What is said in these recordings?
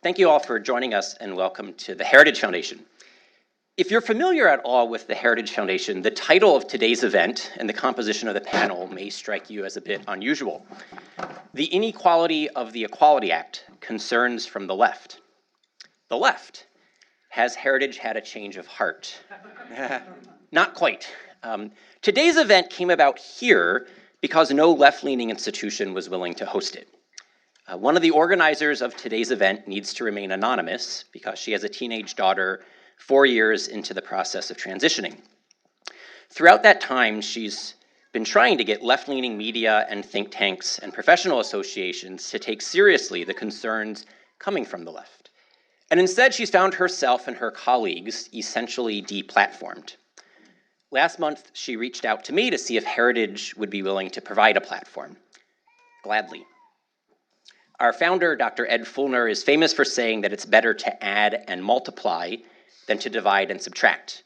Thank you all for joining us and welcome to the Heritage Foundation. If you're familiar at all with the Heritage Foundation, the title of today's event and the composition of the panel may strike you as a bit unusual. The Inequality of the Equality Act, Concerns from the Left. The left. Has Heritage had a change of heart? Not quite. Today's event came about here because no left-leaning institution was willing to host it. One of the organizers of today's event needs to remain anonymous because she has a teenage daughter 4 years into the process of transitioning. Throughout that time, she's been trying to get left-leaning media and think tanks and professional associations to take seriously the concerns coming from the left. And instead, she's found herself and her colleagues essentially deplatformed. Last month, she reached out to me to see if Heritage would be willing to provide a platform. Gladly. Our founder, Dr. Ed Fulner, is famous for saying that it's better to add and multiply than to divide and subtract.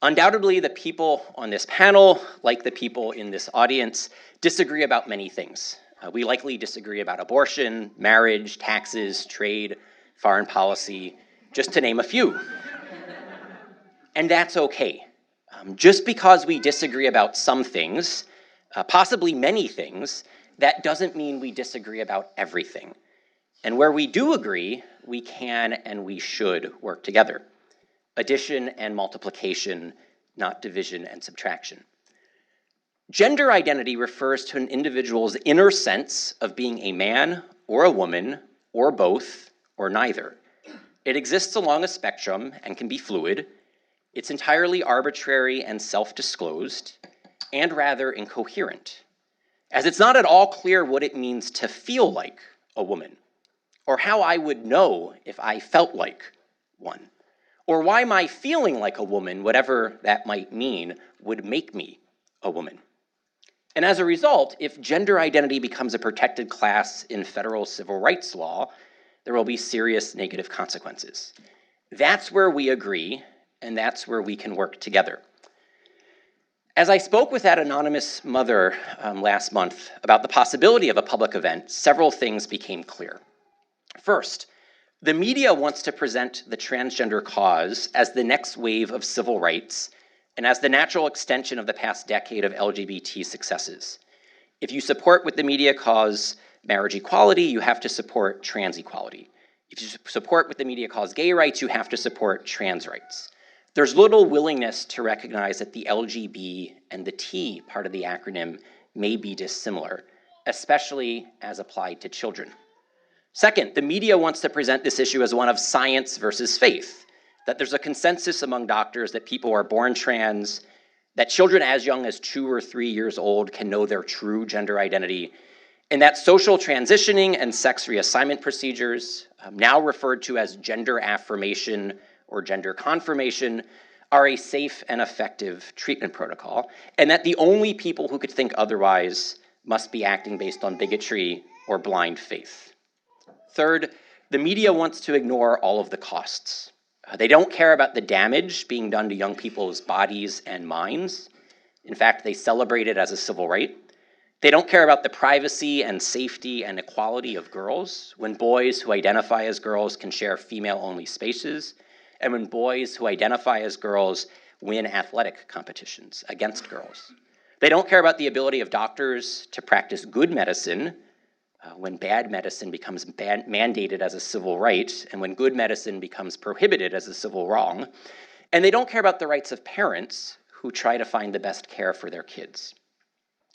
Undoubtedly, the people on this panel, like the people in this audience, disagree about many things. We likely disagree about abortion, marriage, taxes, trade, foreign policy, just to name a few. And that's okay. Just because we disagree about some things, possibly many things, that doesn't mean we disagree about everything. And where we do agree, we can and we should work together. Addition and multiplication, not division and subtraction. Gender identity refers to an individual's inner sense of being a man or a woman or both or neither. It exists along a spectrum and can be fluid. It's entirely arbitrary and self-disclosed and rather incoherent, as it's not at all clear what it means to feel like a woman, or how I would know if I felt like one, or why my feeling like a woman, whatever that might mean, would make me a woman. And as a result, if gender identity becomes a protected class in federal civil rights law, there will be serious negative consequences. That's where we agree, and that's where we can work together. As I spoke with that anonymous mother last month about the possibility of a public event, several things became clear. First, the media wants to present the transgender cause as the next wave of civil rights and as the natural extension of the past decade of LGBT successes. If you support with the media cause marriage equality, you have to support trans equality. If you support with the media cause gay rights, you have to support trans rights. There's little willingness to recognize that the LGB and the T part of the acronym may be dissimilar, especially as applied to children. Second, the media wants to present this issue as one of science versus faith, that there's a consensus among doctors that people are born trans, that children as young as 2 or 3 years old can know their true gender identity, and that social transitioning and sex reassignment procedures, now referred to as gender affirmation or gender confirmation, are a safe and effective treatment protocol, and that the only people who could think otherwise must be acting based on bigotry or blind faith. Third, the media wants to ignore all of the costs. They don't care about the damage being done to young people's bodies and minds. In fact, they celebrate it as a civil right. They don't care about the privacy and safety and equality of girls, when boys who identify as girls can share female-only spaces, and when boys who identify as girls win athletic competitions against girls. They don't care about the ability of doctors to practice good medicine when bad medicine becomes mandated as a civil right, and when good medicine becomes prohibited as a civil wrong. And they don't care about the rights of parents who try to find the best care for their kids.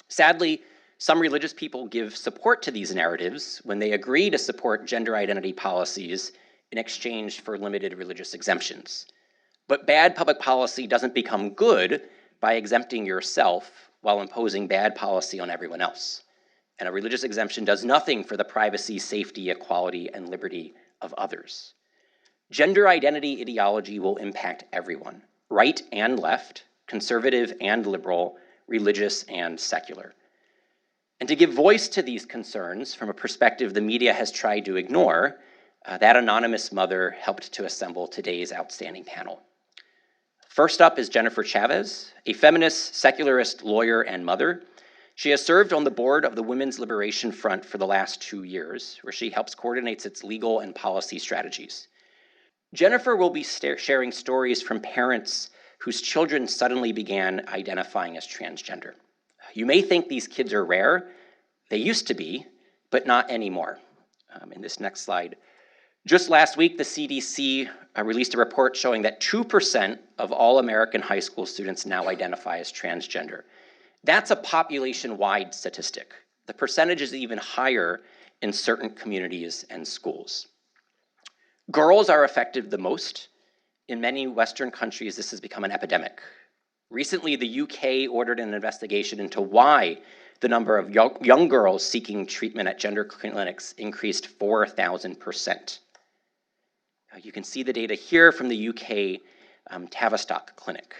Sadly, some religious people give support to these narratives when they agree to support gender identity policies in exchange for limited religious exemptions. But bad public policy doesn't become good by exempting yourself while imposing bad policy on everyone else. And a religious exemption does nothing for the privacy, safety, equality, and liberty of others. Gender identity ideology will impact everyone, right and left, conservative and liberal, religious and secular. And to give voice to these concerns from a perspective the media has tried to ignore, that anonymous mother helped to assemble today's outstanding panel. First up is Jennifer Chavez, a feminist, secularist lawyer and mother. She has served on the board of the Women's Liberation Front for the last 2 years, where she helps coordinate its legal and policy strategies. Jennifer will be sharing stories from parents whose children suddenly began identifying as transgender. You may think these kids are rare. They used to be, but not anymore. In this next slide. Just last week, the CDC released a report showing that 2% of all American high school students now identify as transgender. That's a population-wide statistic. The percentage is even higher in certain communities and schools. Girls are affected the most. In many Western countries, this has become an epidemic. Recently, the UK ordered an investigation into why the number of young girls seeking treatment at gender clinics increased 4,000%. You can see the data here from the UK Tavistock Clinic.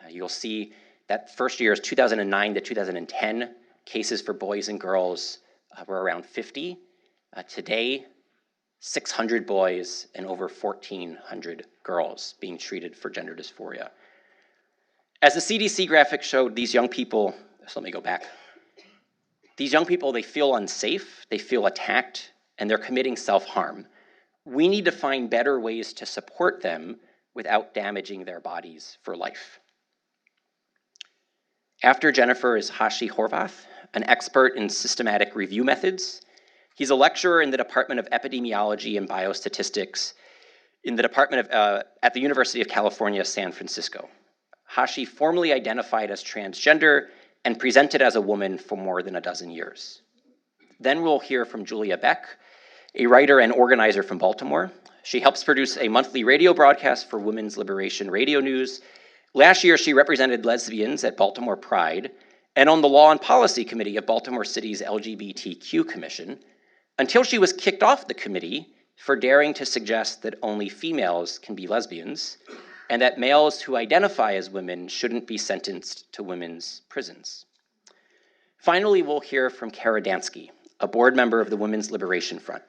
You'll see that first year is 2009 to 2010. Cases for boys and girls were around 50. Today, 600 boys and over 1,400 girls being treated for gender dysphoria. As the CDC graphic showed, these young people, so let me go back. These young people, they feel unsafe, they feel attacked, and they're committing self-harm. We need to find better ways to support them without damaging their bodies for life. After Jennifer is Hashi Horvath, an expert in systematic review methods. He's a lecturer in the Department of Epidemiology and Biostatistics in the at the University of California, San Francisco. Hashi formally identified as transgender and presented as a woman for more than a dozen years. Then we'll hear from Julia Beck, a writer and organizer from Baltimore. She helps produce a monthly radio broadcast for Women's Liberation Radio News. Last year, she represented lesbians at Baltimore Pride and on the Law and Policy Committee of Baltimore City's LGBTQ Commission, until she was kicked off the committee for daring to suggest that only females can be lesbians and that males who identify as women shouldn't be sentenced to women's prisons. Finally, we'll hear from Kara Dansky, a board member of the Women's Liberation Front.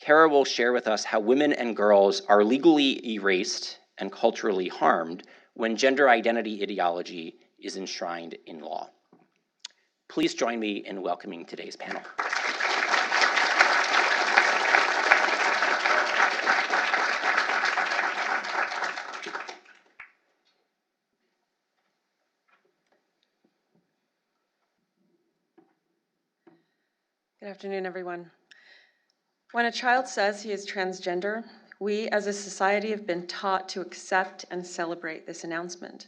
Kara will share with us how women and girls are legally erased and culturally harmed when gender identity ideology is enshrined in law. Please join me in welcoming today's panel. Good afternoon, everyone. When a child says he is transgender, we as a society have been taught to accept and celebrate this announcement.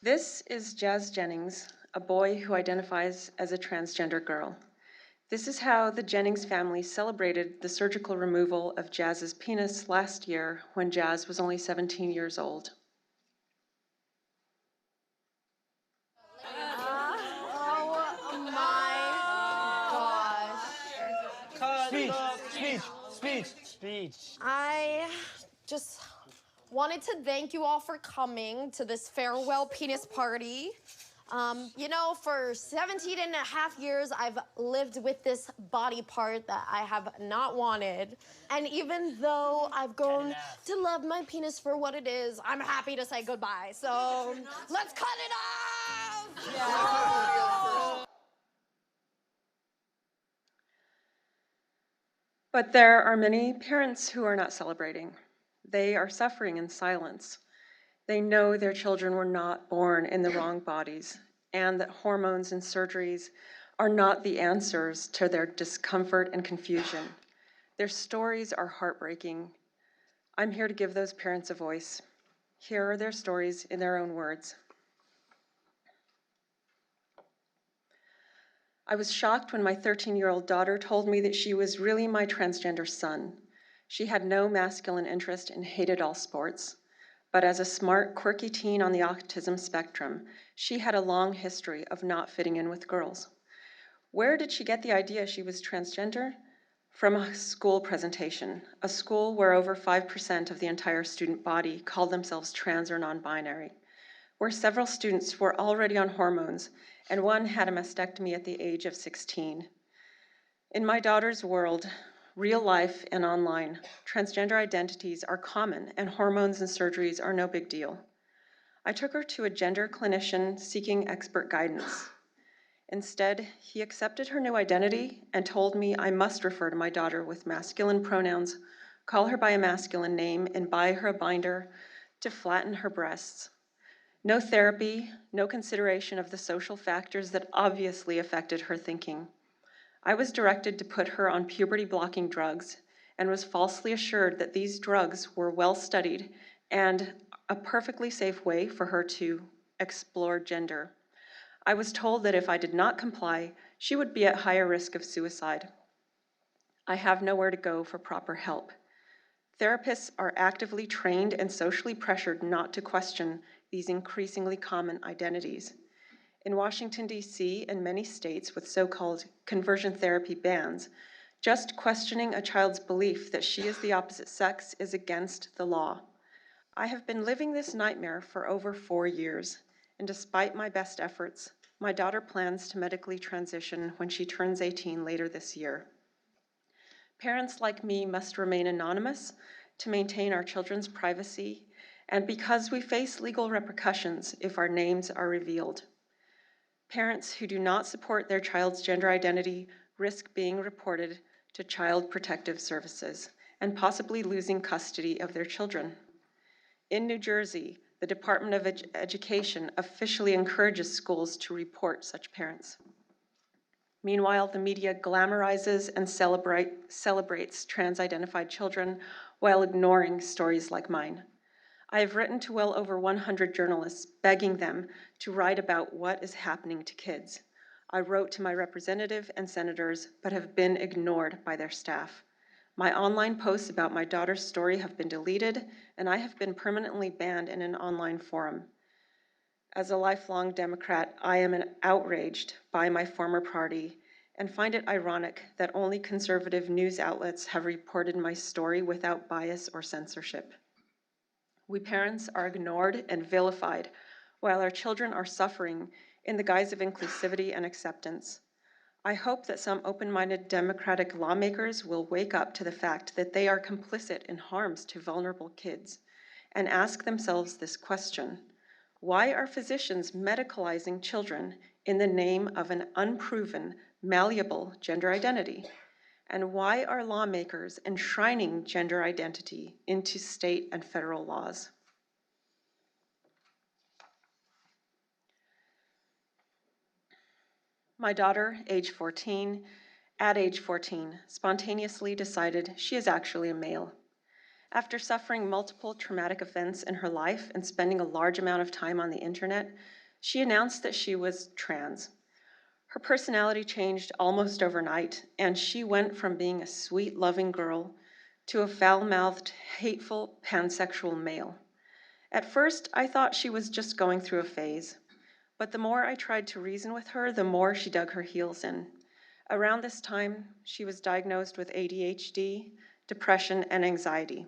This is Jazz Jennings, a boy who identifies as a transgender girl. This is how the Jennings family celebrated the surgical removal of Jazz's penis last year when Jazz was only 17 years old. Speech. I just wanted to thank you all for coming to this farewell penis party. For 17 and a half years, I've lived with this body part that I have not wanted. And even though I've grown to love my penis for what it is, I'm happy to say goodbye. So let's cut it off! Yeah. But there are many parents who are not celebrating. They are suffering in silence. They know their children were not born in the wrong bodies and that hormones and surgeries are not the answers to their discomfort and confusion. Their stories are heartbreaking. I'm here to give those parents a voice. Here are their stories in their own words. I was shocked when my 13-year-old daughter told me that she was really my transgender son. She had no masculine interest and hated all sports. But as a smart, quirky teen on the autism spectrum, she had a long history of not fitting in with girls. Where did she get the idea she was transgender? From a school presentation, a school where over 5% of the entire student body called themselves trans or non-binary, where several students were already on hormones and one had a mastectomy at the age of 16. In my daughter's world, real life and online, transgender identities are common and hormones and surgeries are no big deal. I took her to a gender clinician seeking expert guidance. Instead, he accepted her new identity and told me I must refer to my daughter with masculine pronouns, call her by a masculine name, and buy her a binder to flatten her breasts. No therapy, no consideration of the social factors that obviously affected her thinking. I was directed to put her on puberty-blocking drugs and was falsely assured that these drugs were well studied and a perfectly safe way for her to explore gender. I was told that if I did not comply, she would be at higher risk of suicide. I have nowhere to go for proper help. Therapists are actively trained and socially pressured not to question these increasingly common identities. In Washington, D.C., and many states with so-called conversion therapy bans, just questioning a child's belief that she is the opposite sex is against the law. I have been living this nightmare for over 4 years, and despite my best efforts, my daughter plans to medically transition when she turns 18 later this year. Parents like me must remain anonymous to maintain our children's privacy, and because we face legal repercussions if our names are revealed. Parents who do not support their child's gender identity risk being reported to Child Protective Services and possibly losing custody of their children. In New Jersey, the Department of Education officially encourages schools to report such parents. Meanwhile, the media glamorizes and celebrates trans-identified children while ignoring stories like mine. I have written to well over 100 journalists begging them to write about what is happening to kids. I wrote to my representative and senators, but have been ignored by their staff. My online posts about my daughter's story have been deleted, and I have been permanently banned in an online forum. As a lifelong Democrat, I am outraged by my former party and find it ironic that only conservative news outlets have reported my story without bias or censorship. We parents are ignored and vilified while our children are suffering in the guise of inclusivity and acceptance. I hope that some open-minded Democratic lawmakers will wake up to the fact that they are complicit in harms to vulnerable kids and ask themselves this question: why are physicians medicalizing children in the name of an unproven, malleable gender identity? And why are lawmakers enshrining gender identity into state and federal laws? My daughter, at age 14, spontaneously decided she is actually a male. After suffering multiple traumatic events in her life and spending a large amount of time on the internet, she announced that she was trans. Her personality changed almost overnight, and she went from being a sweet, loving girl to a foul-mouthed, hateful, pansexual male. At first, I thought she was just going through a phase, but the more I tried to reason with her, the more she dug her heels in. Around this time, she was diagnosed with ADHD, depression, and anxiety.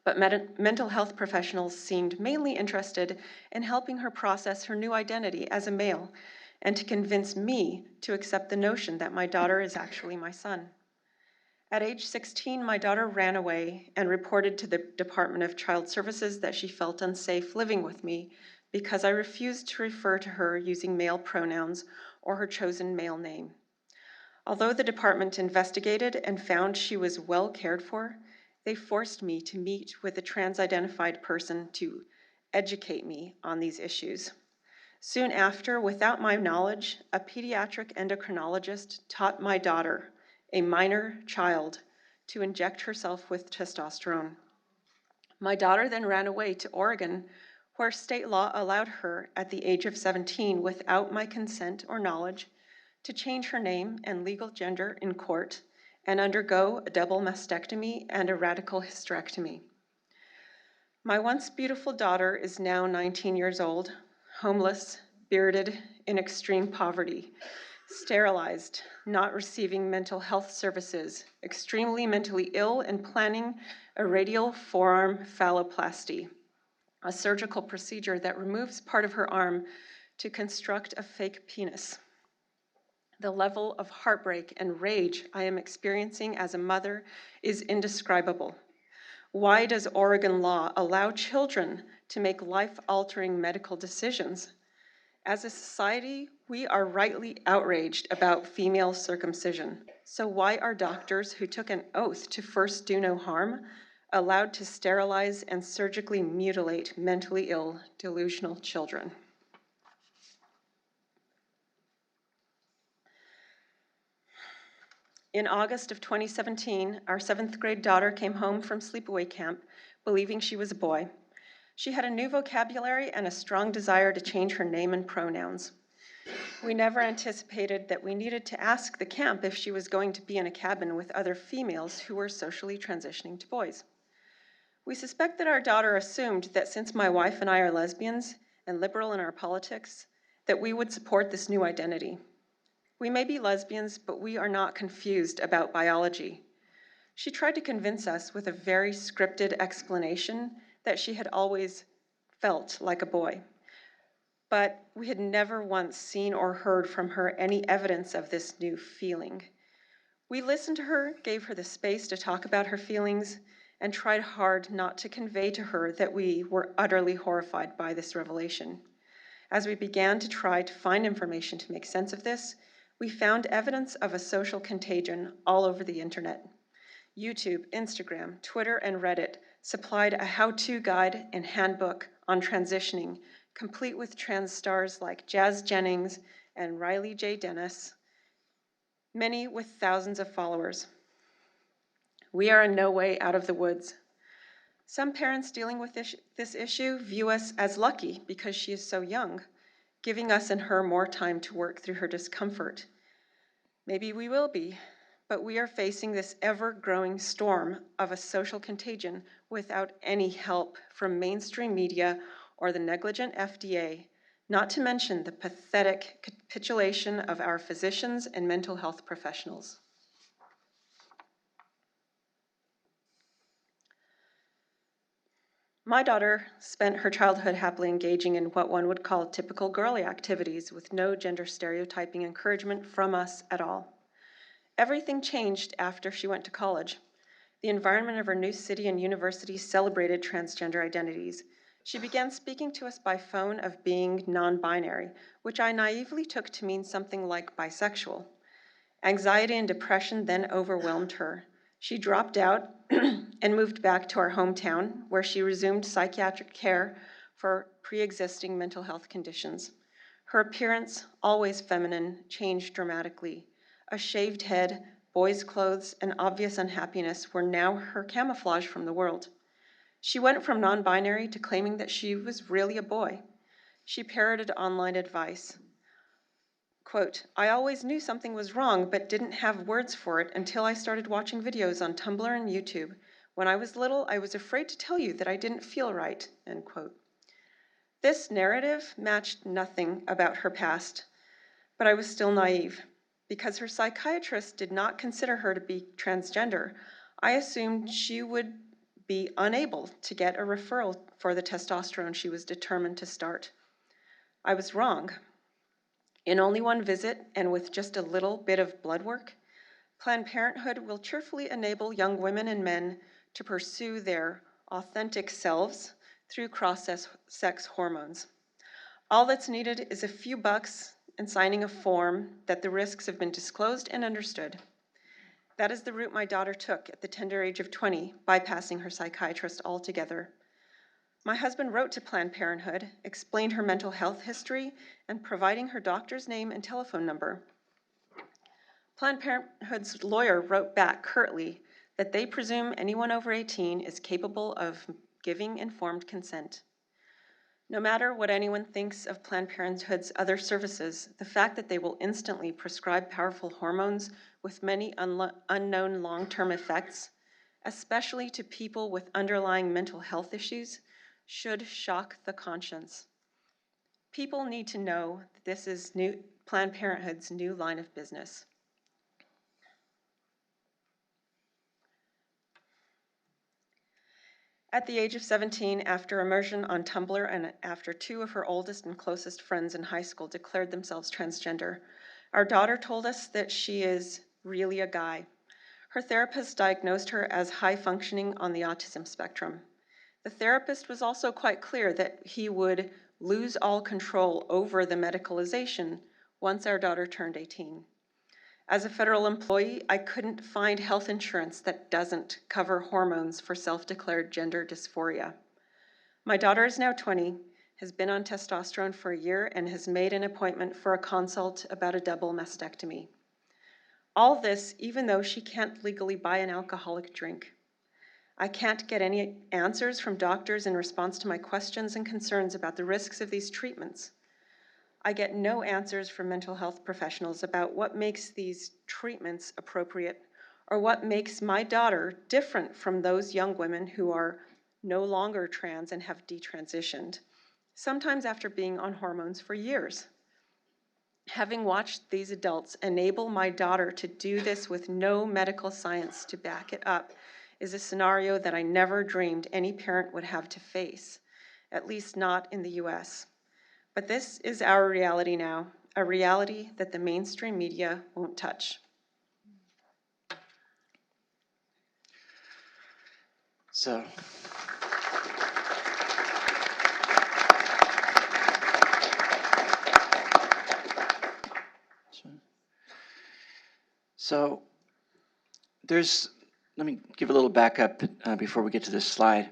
But mental health professionals seemed mainly interested in helping her process her new identity as a male and to convince me to accept the notion that my daughter is actually my son. At age 16, my daughter ran away and reported to the Department of Child Services that she felt unsafe living with me because I refused to refer to her using male pronouns or her chosen male name. Although the department investigated and found she was well cared for, they forced me to meet with a trans-identified person to educate me on these issues. Soon after, without my knowledge, a pediatric endocrinologist taught my daughter, a minor child, to inject herself with testosterone. My daughter then ran away to Oregon, where state law allowed her, at the age of 17, without my consent or knowledge, to change her name and legal gender in court and undergo a double mastectomy and a radical hysterectomy. My once beautiful daughter is now 19 years old, homeless, bearded, in extreme poverty, sterilized, not receiving mental health services, extremely mentally ill, and planning a radial forearm phalloplasty, a surgical procedure that removes part of her arm to construct a fake penis. The level of heartbreak and rage I am experiencing as a mother is indescribable. Why does Oregon law allow children to make life-altering medical decisions? As a society, we are rightly outraged about female circumcision. So why are doctors who took an oath to first do no harm allowed to sterilize and surgically mutilate mentally ill, delusional children? In August of 2017, our 7th grade daughter came home from sleepaway camp believing she was a boy. She had a new vocabulary and a strong desire to change her name and pronouns. We never anticipated that we needed to ask the camp if she was going to be in a cabin with other females who were socially transitioning to boys. We suspect that our daughter assumed that since my wife and I are lesbians and liberal in our politics, that we would support this new identity. We may be lesbians, but we are not confused about biology. She tried to convince us with a very scripted explanation that she had always felt like a boy. But we had never once seen or heard from her any evidence of this new feeling. We listened to her, gave her the space to talk about her feelings, and tried hard not to convey to her that we were utterly horrified by this revelation. As we began to try to find information to make sense of this, we found evidence of a social contagion all over the internet. YouTube, Instagram, Twitter, and Reddit supplied a how-to guide and handbook on transitioning, complete with trans stars like Jazz Jennings and Riley J. Dennis, many with thousands of followers. We are in no way out of the woods. Some parents dealing with this issue view us as lucky because she is so young, giving us and her more time to work through her discomfort. Maybe we will be, but we are facing this ever-growing storm of a social contagion without any help from mainstream media or the negligent FDA, not to mention the pathetic capitulation of our physicians and mental health professionals. My daughter spent her childhood happily engaging in what one would call typical girly activities with no gender stereotyping encouragement from us at all. Everything changed after she went to college. The environment of her new city and university celebrated transgender identities. She began speaking to us by phone of being non-binary, which I naively took to mean something like bisexual. Anxiety and depression then overwhelmed her. She dropped out and moved back to our hometown, where she resumed psychiatric care for pre-existing mental health conditions. Her appearance, always feminine, changed dramatically. A shaved head, boys' clothes, and obvious unhappiness were now her camouflage from the world. She went from non-binary to claiming that she was really a boy. She parroted online advice. Quote, I always knew something was wrong, but didn't have words for it until I started watching videos on Tumblr and YouTube. When I was little, I was afraid to tell you that I didn't feel right, end quote. This narrative matched nothing about her past, but I was still naive. Because her psychiatrist did not consider her to be transgender, I assumed she would be unable to get a referral for the testosterone she was determined to start. I was wrong. In only one visit, and with just a little bit of blood work, Planned Parenthood will cheerfully enable young women and men to pursue their authentic selves through cross-sex hormones. All that's needed is a few bucks and signing a form that the risks have been disclosed and understood. That is the route my daughter took at the tender age of 20, bypassing her psychiatrist altogether. My husband wrote to Planned Parenthood, explained her mental health history, and providing her doctor's name and telephone number. Planned Parenthood's lawyer wrote back curtly that they presume anyone over 18 is capable of giving informed consent. No matter what anyone thinks of Planned Parenthood's other services, the fact that they will instantly prescribe powerful hormones with many unknown long-term effects, especially to people with underlying mental health issues, should shock the conscience. People need to know that this is Planned Parenthood's new line of business. At the age of 17, after immersion on Tumblr and after 2 of her oldest and closest friends in high school declared themselves transgender, our daughter told us that she is really a guy. Her therapist diagnosed her as high functioning on the autism spectrum. The therapist was also quite clear that he would lose all control over the medicalization once our daughter turned 18. As a federal employee, I couldn't find health insurance that doesn't cover hormones for self-declared gender dysphoria. My daughter is now 20, has been on testosterone for a year, and has made an appointment for a consult about a double mastectomy. All this, even though she can't legally buy an alcoholic drink. I can't get any answers from doctors in response to my questions and concerns about the risks of these treatments. I get no answers from mental health professionals about what makes these treatments appropriate or what makes my daughter different from those young women who are no longer trans and have detransitioned, sometimes after being on hormones for years. Having watched these adults enable my daughter to do this with no medical science to back it up is a scenario that I never dreamed any parent would have to face, at least not in the US. But this is our reality now, a reality that the mainstream media won't touch. So, let me give a little backup before we get to this slide.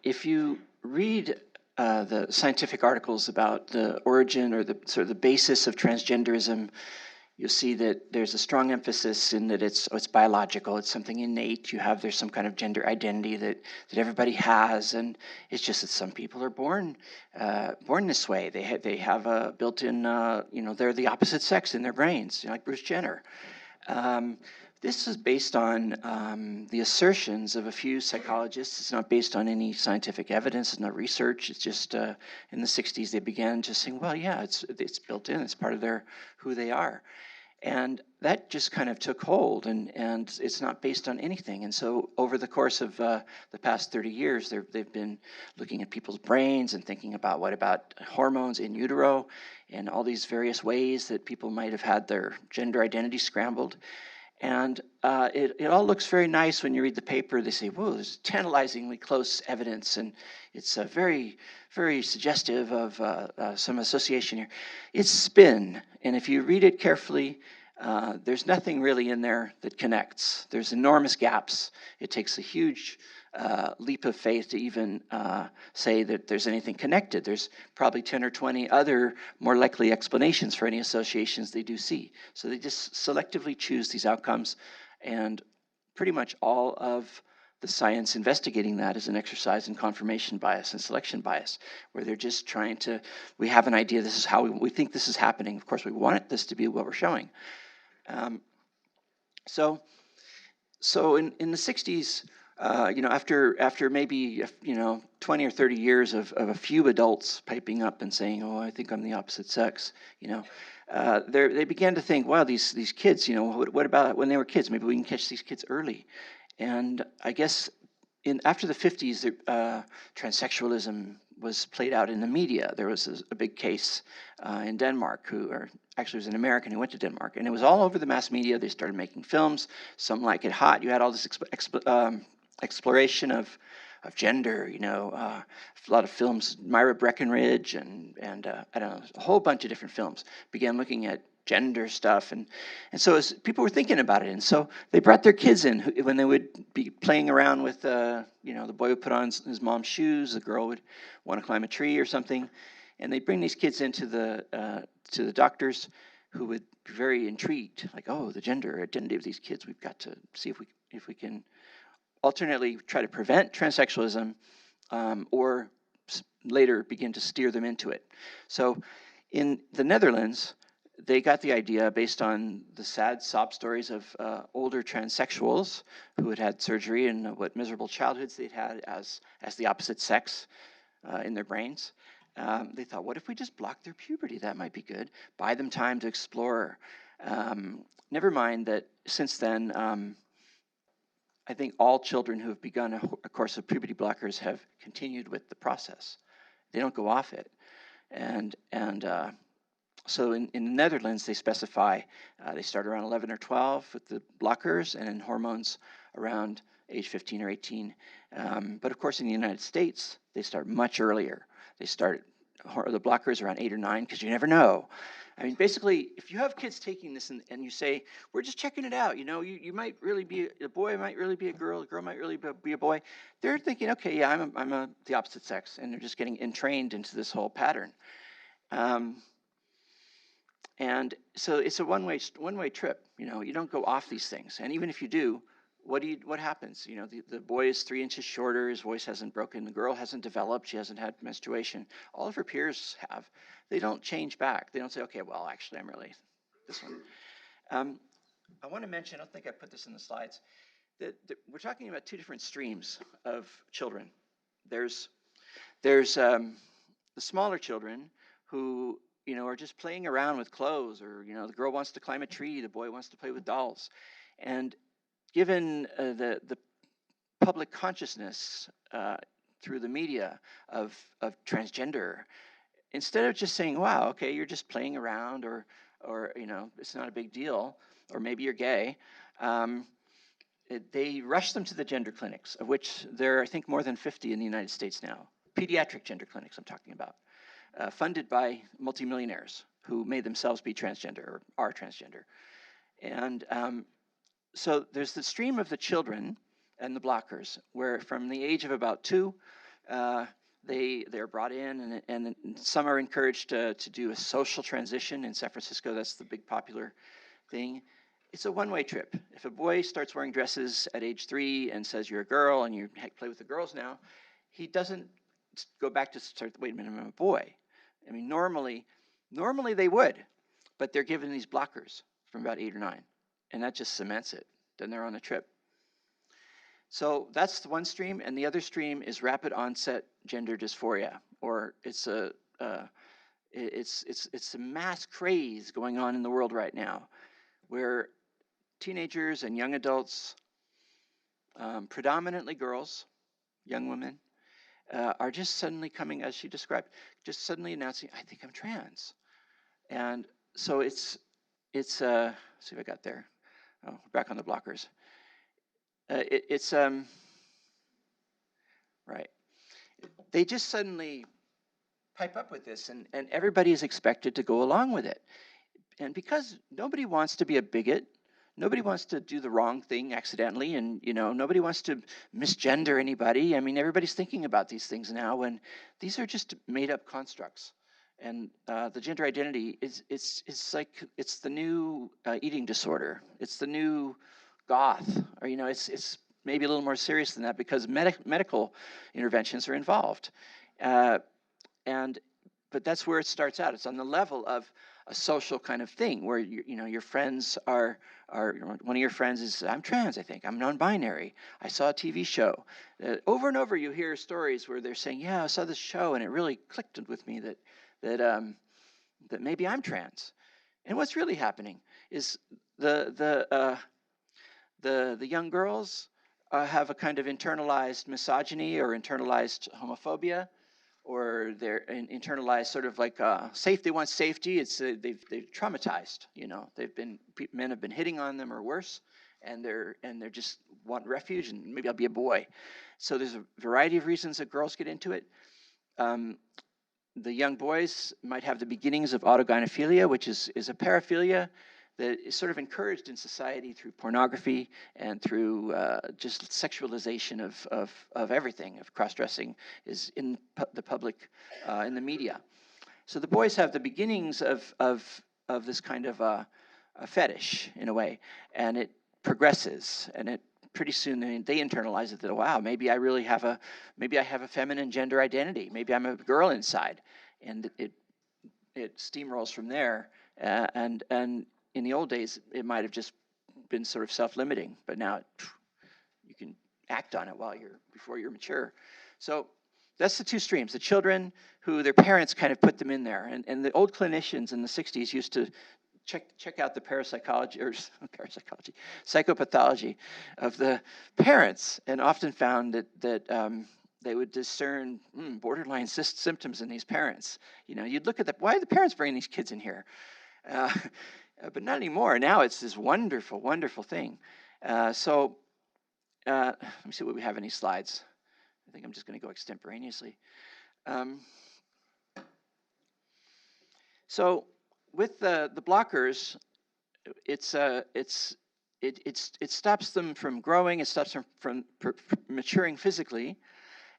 If you read the scientific articles about the origin or the sort of the basis of transgenderism, you'll see that there's a strong emphasis in that it's biological, it's something innate. There's some kind of gender identity that everybody has, and it's just that some people are born this way. They have a built-in, they're the opposite sex in their brains, like Bruce Jenner. This is based on the assertions of a few psychologists. It's not based on any scientific evidence. It's not research. It's just in the 60s they began just saying, well, yeah, it's built in. It's part of who they are. And that just kind of took hold, and it's not based on anything. And so over the course of the past 30 years, they've been looking at people's brains and thinking about what about hormones in utero and all these various ways that people might have had their gender identity scrambled. And it all looks very nice when you read the paper. They say, whoa, there's tantalizingly close evidence, and it's very, very suggestive of some association here. It's spin, and if you read it carefully, there's nothing really in there that connects. There's enormous gaps. It takes a huge leap of faith to even say that there's anything connected. There's probably 10 or 20 other more likely explanations for any associations they do see. So they just selectively choose these outcomes, and pretty much all of the science investigating that is an exercise in confirmation bias and selection bias, where they're just trying to, we have an idea, this is how we think this is happening. Of course, we want this to be what we're showing. So in the 60s, after maybe 20 or 30 years of a few adults piping up and saying, "Oh, I think I'm the opposite sex," they began to think, "Wow, these kids, what about when they were kids? Maybe we can catch these kids early." And I guess after the 50s, transsexualism was played out in the media. There was a big case in Denmark, actually was an American who went to Denmark, and it was all over the mass media. They started making films, Some Like It Hot. You had all this exploration of gender, a lot of films, Myra Breckinridge and I don't know, a whole bunch of different films began looking at gender stuff, and so as people were thinking about it, and so they brought their kids in when they would be playing around with the boy would put on his mom's shoes, the girl would want to climb a tree or something, and they'd bring these kids into to the doctors, who would be very intrigued, like, oh, the gender identity of these kids, we've got to see if we can alternately try to prevent transsexualism, or later begin to steer them into it. So in the Netherlands, they got the idea based on the sad sob stories of older transsexuals who had had surgery and what miserable childhoods they'd had as the opposite sex in their brains. They thought, what if we just block their puberty? That might be good. Buy them time to explore. Never mind that since then, I think all children who have begun a course of puberty blockers have continued with the process. They don't go off it. And so in the Netherlands, they specify, they start around 11 or 12 with the blockers, and in hormones around age 15 or 18. But of course, in the United States, they start much earlier. They start the blockers around 8 or 9 because you never know. I mean, basically, if you have kids taking this and you say, we're just checking it out, you might really be a boy, might really be a girl might really be a boy. They're thinking, okay, yeah, I'm the opposite sex, and they're just getting entrained into this whole pattern. And so it's a one-way trip. You don't go off these things, and even if you do, what happens? The boy is 3 inches shorter. His voice hasn't broken. The girl hasn't developed. She hasn't had menstruation. All of her peers have. They don't change back. They don't say, okay, well, actually, I'm really this one. I want to mention. I don't think I put this in the slides. That we're talking about 2 different streams of children. There's the smaller children who are just playing around with clothes, or the girl wants to climb a tree, the boy wants to play with dolls, and given the public consciousness through the media of transgender, instead of just saying, wow, okay, you're just playing around, or it's not a big deal, or maybe you're gay, they rush them to the gender clinics, of which there are, I think, more than 50 in the United States now. Pediatric gender clinics I'm talking about, funded by multimillionaires who may themselves be transgender or are transgender. And so there's the stream of the children and the blockers, where from the age of about 2, they're brought in, and some are encouraged to do a social transition. In San Francisco, that's the big popular thing. It's a one-way trip. If a boy starts wearing dresses at age 3 and says you're a girl and you play with the girls now, he doesn't go back to start, wait a minute, I'm a boy. I mean, normally they would, but they're given these blockers from about 8 or 9, and that just cements it. Then they're on a trip. So that's the one stream, and the other stream is rapid onset gender dysphoria, or it's a mass craze going on in the world right now, where teenagers and young adults, predominantly girls, young women, are just suddenly coming, as she described, just suddenly announcing, I think I'm trans. And so it's see if I got there. Oh, back on the blockers. It's right. They just suddenly pipe up with this, and everybody is expected to go along with it. And because nobody wants to be a bigot, nobody wants to do the wrong thing accidentally, and nobody wants to misgender anybody. I mean, everybody's thinking about these things now, when these are just made-up constructs. And the gender identity it's like it's the new eating disorder. It's the new goth, or it's maybe a little more serious than that, because medical interventions are involved. But that's where it starts out. It's on the level of a social kind of thing, where your friends are one of your friends is, I'm trans, I think, I'm non-binary, I saw a TV show. Over and over you hear stories where they're saying, yeah, I saw this show and it really clicked with me that maybe I'm trans. And what's really happening is the young girls have a kind of internalized misogyny or internalized homophobia, or they're internalized sort of like they want safety. It's they've traumatized. Men have been hitting on them or worse, and they're just want refuge, and maybe I'll be a boy. So there's a variety of reasons that girls get into it. The young boys might have the beginnings of autogynephilia, which is a paraphilia that is sort of encouraged in society through pornography and through just sexualization of everything. Of cross-dressing is in the public, in the media. So the boys have the beginnings of this kind of a fetish in a way, and it progresses, and it pretty soon they internalize it that, wow, maybe I have a feminine gender identity. Maybe I'm a girl inside, and it steamrolls from there. And in the old days, it might have just been sort of self-limiting, but now you can act on it before you're mature. So that's the 2 streams: the children who their parents kind of put them in there, and the old clinicians in the 60s used to check out the psychopathology of the parents, and often found that they would discern borderline symptoms in these parents. You'd look at why are the parents bringing these kids in here? But not anymore. Now it's this wonderful, wonderful thing. Let me see what we have. Any slides? I think I'm just going to go extemporaneously. So with the blockers, it stops them from growing. It stops them from maturing physically,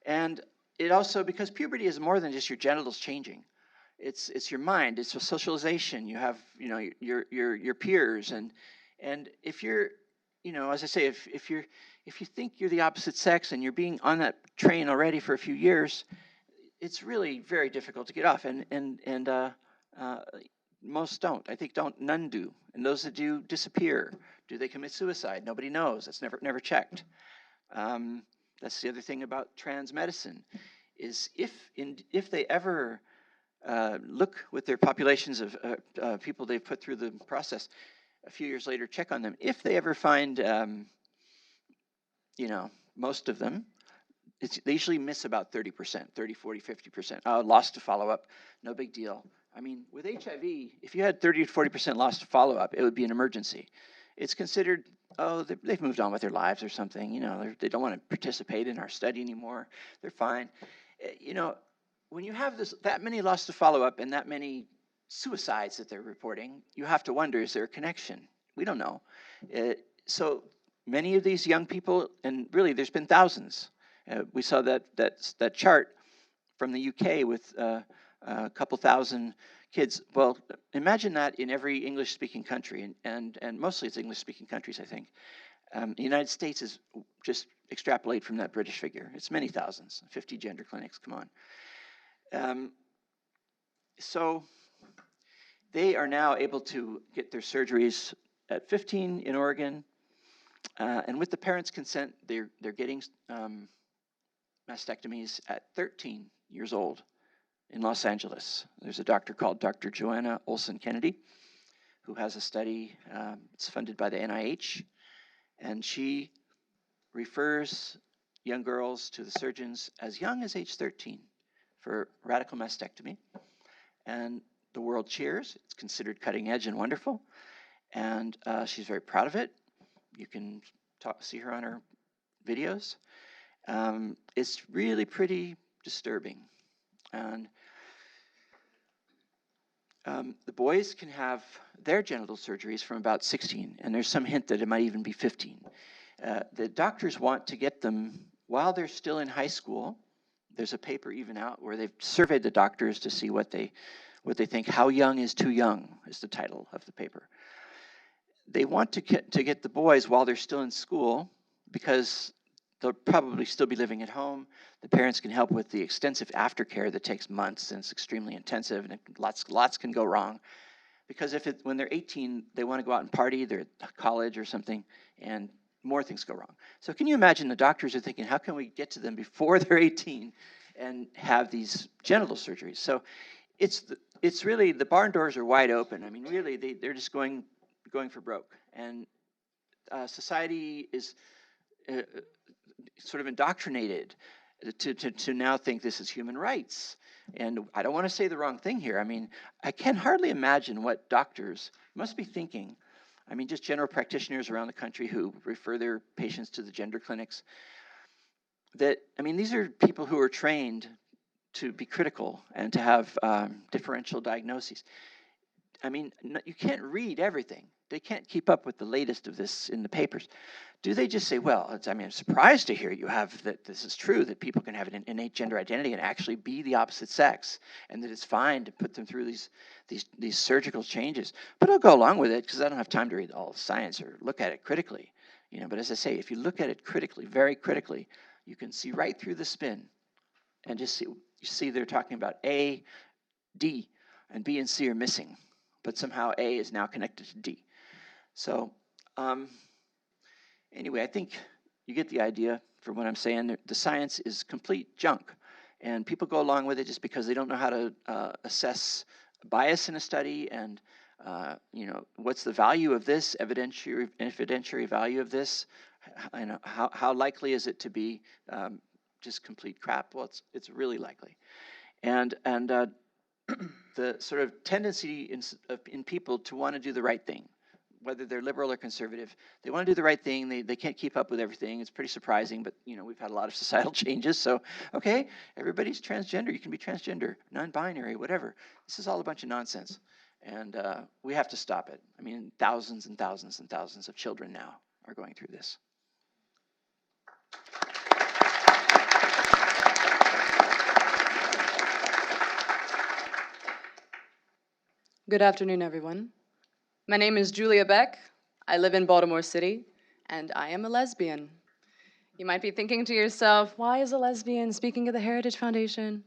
and it also, because puberty is more than just your genitals changing. It's your mind. It's a socialization. You have, you know, your peers, and if you're, you know, as I say, if you think you're the opposite sex and you're being on that train already for a few years, it's really very difficult to get off. Uh, Most don't. I think none do. And those that do disappear. Do they commit suicide? Nobody knows. That's never checked. That's the other thing about trans medicine, is if they ever look with their populations of people they've put through the process, a few years later, check on them. If they ever find, you know, most of them, they usually miss about 30%, 30, 40, 50%. Lost to follow-up, no big deal. I mean, with HIV, if you had 30 to 40% lost to follow-up, it would be an emergency. It's considered, oh, they've moved on with their lives or something. You know, they don't want to participate in our study anymore. They're fine. You know, when you have that many lost to follow-up and that many suicides that they're reporting, you have to wonder, is there a connection? We don't know. So many of these young people, and really there's been thousands. We saw that chart from the UK with a couple thousand kids. Well, imagine that in every English-speaking country, and mostly it's English-speaking countries, I think. The United States is just extrapolate from that British figure. It's many thousands, 50 gender clinics, come on. So they are now able to get their surgeries at 15 in Oregon, and with the parents' consent, they're getting mastectomies at 13 years old in Los Angeles. There's a doctor called Dr. Joanna Olson Kennedy who has a study. It's funded by the NIH, and she refers young girls to the surgeons as young as age 13 for radical mastectomy. And the world cheers. It's considered cutting edge and wonderful. And she's very proud of it. You can see her on her videos. It's really pretty disturbing. And the boys can have their genital surgeries from about 16, and there's some hint that it might even be 15. The doctors want to get them while they're still in high school. There's a paper even out where they've surveyed the doctors to see what they think. How young is too young is the title of the paper. They want to get the boys while they're still in school because they'll probably still be living at home. The parents can help with the extensive aftercare that takes months, and it's extremely intensive, and lots can go wrong. Because when they're 18, they want to go out and party, they're at college or something, and more things go wrong. So can you imagine the doctors are thinking, how can we get to them before they're 18 and have these genital surgeries? So it's really, the barn doors are wide open. I mean, really, they're just going for broke. And society is sort of indoctrinated to now think this is human rights. And I don't want to say the wrong thing here. I mean, I can hardly imagine what doctors must be thinking. I mean, just general practitioners around the country who refer their patients to the gender clinics. I mean, these are people who are trained to be critical and to have differential diagnoses. I mean, you can't read everything. They can't keep up with the latest of this in the papers. Do they just say, well, I'm surprised to hear you have that this is true, that people can have an innate gender identity and actually be the opposite sex, and that it's fine to put them through these surgical changes. But I'll go along with it because I don't have time to read all the science or look at it critically. You know, but as I say, if you look at it critically, very critically, you can see right through the spin and just see they're talking about A, D, and B and C are missing. But somehow A is now connected to D. So anyway, I think you get the idea from what I'm saying. The science is complete junk. And people go along with it just because they don't know how to assess bias in a study and, you know, what's the value of this, evidentiary value of this, and how likely is it to be just complete crap? Well, it's really likely. And the sort of tendency in people to want to do the right thing. whether they're liberal or conservative. They want to do the right thing. They can't keep up with everything. It's pretty surprising, but we've had a lot of societal changes. So, okay, everybody's transgender. You can be transgender, non-binary, whatever. This is all a bunch of nonsense. And we have to stop it. I mean, thousands and thousands and thousands of children now are going through this. Good afternoon, everyone. My name is Julia Beck. I live in Baltimore City, and I am a lesbian. You might be thinking to yourself, why is a lesbian speaking at the Heritage Foundation?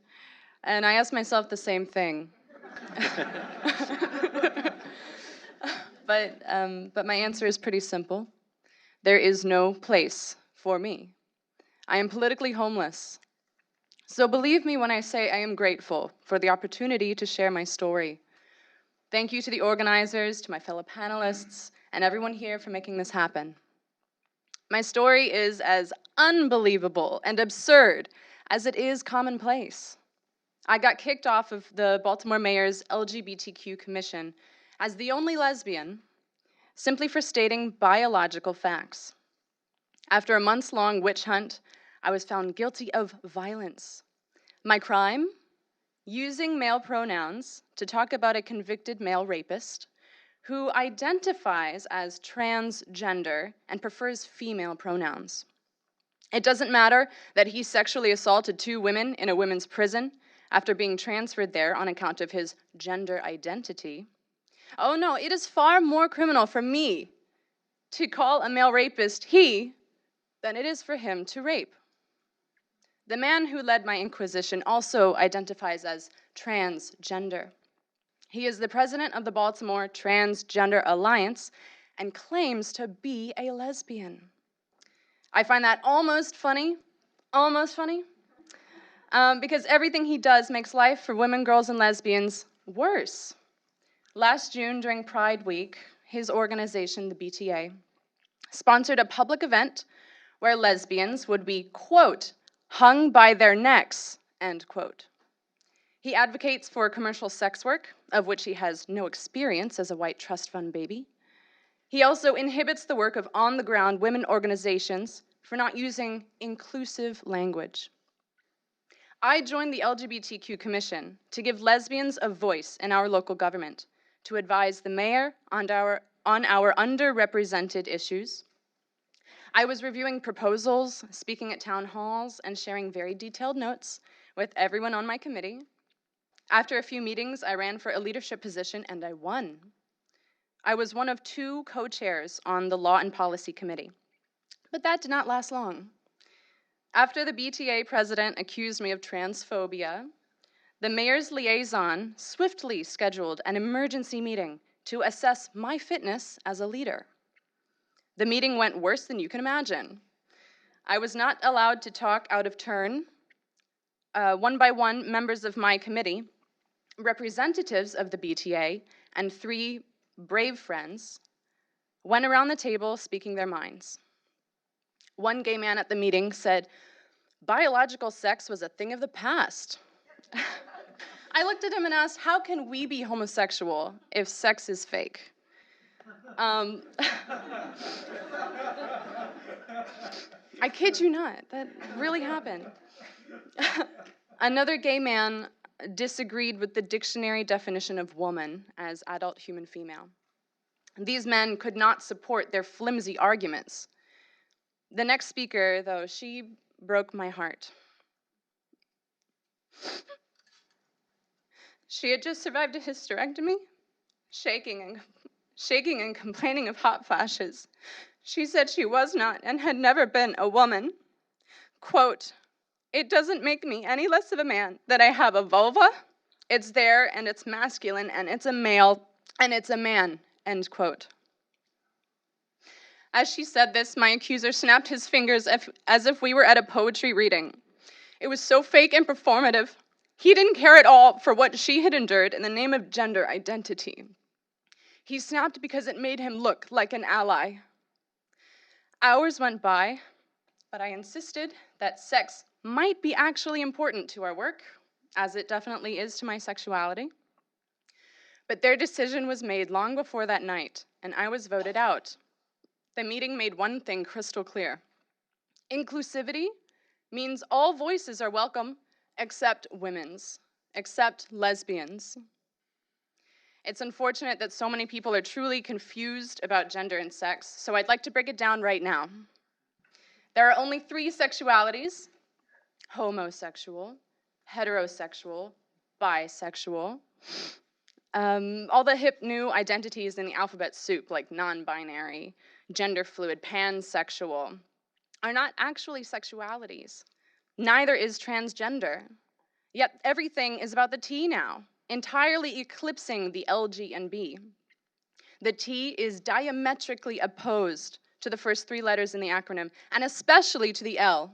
And I ask myself the same thing. But my answer is pretty simple. There is no place for me. I am politically homeless. So believe me when I say I am grateful for the opportunity to share my story. Thank you to the organizers, to my fellow panelists, and everyone here for making this happen. My story is as unbelievable and absurd as it is commonplace. I got kicked off of the Baltimore Mayor's LGBTQ Commission as the only lesbian, simply for stating biological facts. After a months-long witch hunt, I was found guilty of violence. My crime? Using male pronouns to talk about a convicted male rapist who identifies as transgender and prefers female pronouns. It doesn't matter that he sexually assaulted 2 women in a women's prison after being transferred there on account of his gender identity. Oh no, it is far more criminal for me to call a male rapist he than it is for him to rape. The man who led my inquisition also identifies as transgender. He is the president of the Baltimore Transgender Alliance and claims to be a lesbian. I find that almost funny, because everything he does makes life for women, girls, and lesbians worse. Last June, during Pride Week, his organization, the BTA, sponsored a public event where lesbians would be, quote, hung by their necks, end quote. He advocates for commercial sex work, of which he has no experience as a white trust fund baby. He also inhibits the work of on-the-ground women organizations for not using inclusive language. I joined the LGBTQ Commission to give lesbians a voice in our local government, to advise the mayor on our underrepresented issues. I was reviewing proposals, speaking at town halls, and sharing very detailed notes with everyone on my committee. After a few meetings, I ran for a leadership position, and I won. I was one of 2 co-chairs on the Law and Policy Committee, but that did not last long. After the BTA president accused me of transphobia, the mayor's liaison swiftly scheduled an emergency meeting to assess my fitness as a leader. The meeting went worse than you can imagine. I was not allowed to talk out of turn. One by one, members of my committee, representatives of the BTA, and 3 brave friends went around the table speaking their minds. One gay man at the meeting said, biological sex was a thing of the past. I looked at him and asked, how can we be homosexual if sex is fake? I kid you not, that really happened. Another gay man disagreed with the dictionary definition of woman as adult human female. These men could not support their flimsy arguments. The next speaker, though, she broke my heart. She had just survived a hysterectomy, shaking and complaining of hot flashes. She said she was not and had never been a woman. Quote, it doesn't make me any less of a man that I have a vulva. It's there and it's masculine and it's a male and it's a man, end quote. As she said this, my accuser snapped his fingers as if we were at a poetry reading. It was so fake and performative. He didn't care at all for what she had endured in the name of gender identity. He snapped because it made him look like an ally. Hours went by, but I insisted that sex might be actually important to our work, as it definitely is to my sexuality. But their decision was made long before that night, and I was voted out. The meeting made one thing crystal clear. Inclusivity means all voices are welcome except women's, except lesbians. It's unfortunate that so many people are truly confused about gender and sex, so I'd like to break it down right now. There are only 3 sexualities: homosexual, heterosexual, bisexual. All the hip new identities in the alphabet soup, like non-binary, gender fluid, pansexual, are not actually sexualities. Neither is transgender. Yet everything is about the T now, entirely eclipsing the L, G, and B. The T is diametrically opposed to the first 3 letters in the acronym, and especially to the L.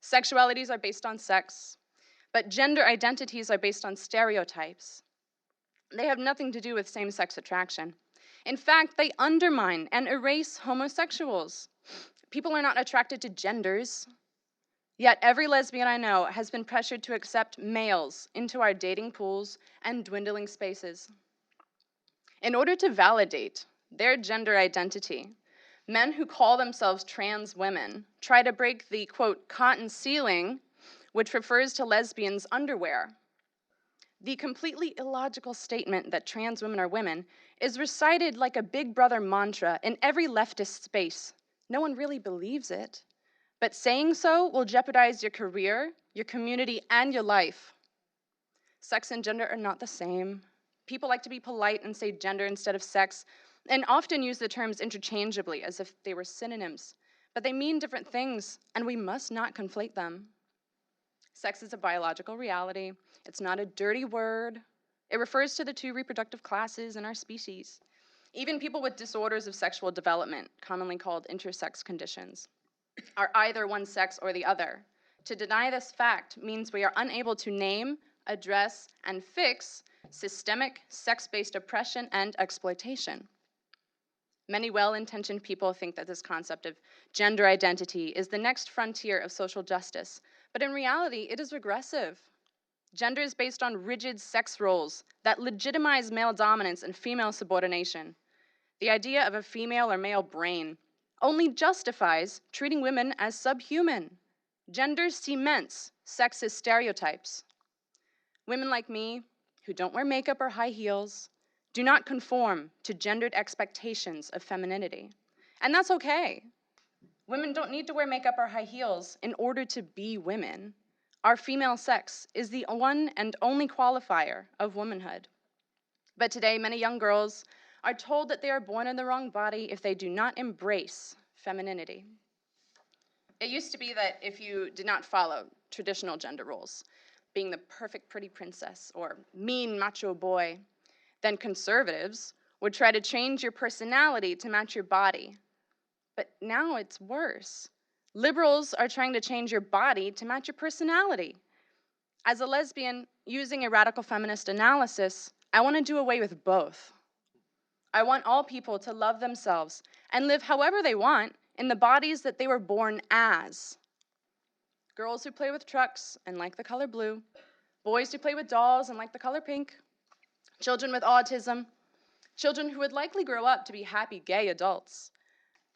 Sexualities are based on sex, but gender identities are based on stereotypes. They have nothing to do with same-sex attraction. In fact, they undermine and erase homosexuals. People are not attracted to genders. Yet every lesbian I know has been pressured to accept males into our dating pools and dwindling spaces. In order to validate their gender identity, men who call themselves trans women try to break the, quote, cotton ceiling, which refers to lesbians' underwear. The completely illogical statement that trans women are women is recited like a Big Brother mantra in every leftist space. No one really believes it, but saying so will jeopardize your career, your community, and your life. Sex and gender are not the same. People like to be polite and say gender instead of sex, and often use the terms interchangeably as if they were synonyms, but they mean different things, and we must not conflate them. Sex is a biological reality. It's not a dirty word. It refers to the 2 reproductive classes in our species. Even people with disorders of sexual development, commonly called intersex conditions, are either one sex or the other. To deny this fact means we are unable to name, address, and fix systemic sex-based oppression and exploitation. Many well-intentioned people think that this concept of gender identity is the next frontier of social justice, but in reality, it is regressive. Gender is based on rigid sex roles that legitimize male dominance and female subordination. The idea of a female or male brain only justifies treating women as subhuman. Gender cements sexist stereotypes. Women like me, who don't wear makeup or high heels, do not conform to gendered expectations of femininity. And that's okay. Women don't need to wear makeup or high heels in order to be women. Our female sex is the one and only qualifier of womanhood. But today, many young girls are told that they are born in the wrong body if they do not embrace femininity. It used to be that if you did not follow traditional gender roles, being the perfect pretty princess or mean macho boy, then conservatives would try to change your personality to match your body. But now it's worse. Liberals are trying to change your body to match your personality. As a lesbian, using a radical feminist analysis, I want to do away with both. I want all people to love themselves and live however they want in the bodies that they were born as. Girls who play with trucks and like the color blue, boys who play with dolls and like the color pink, children with autism, children who would likely grow up to be happy gay adults,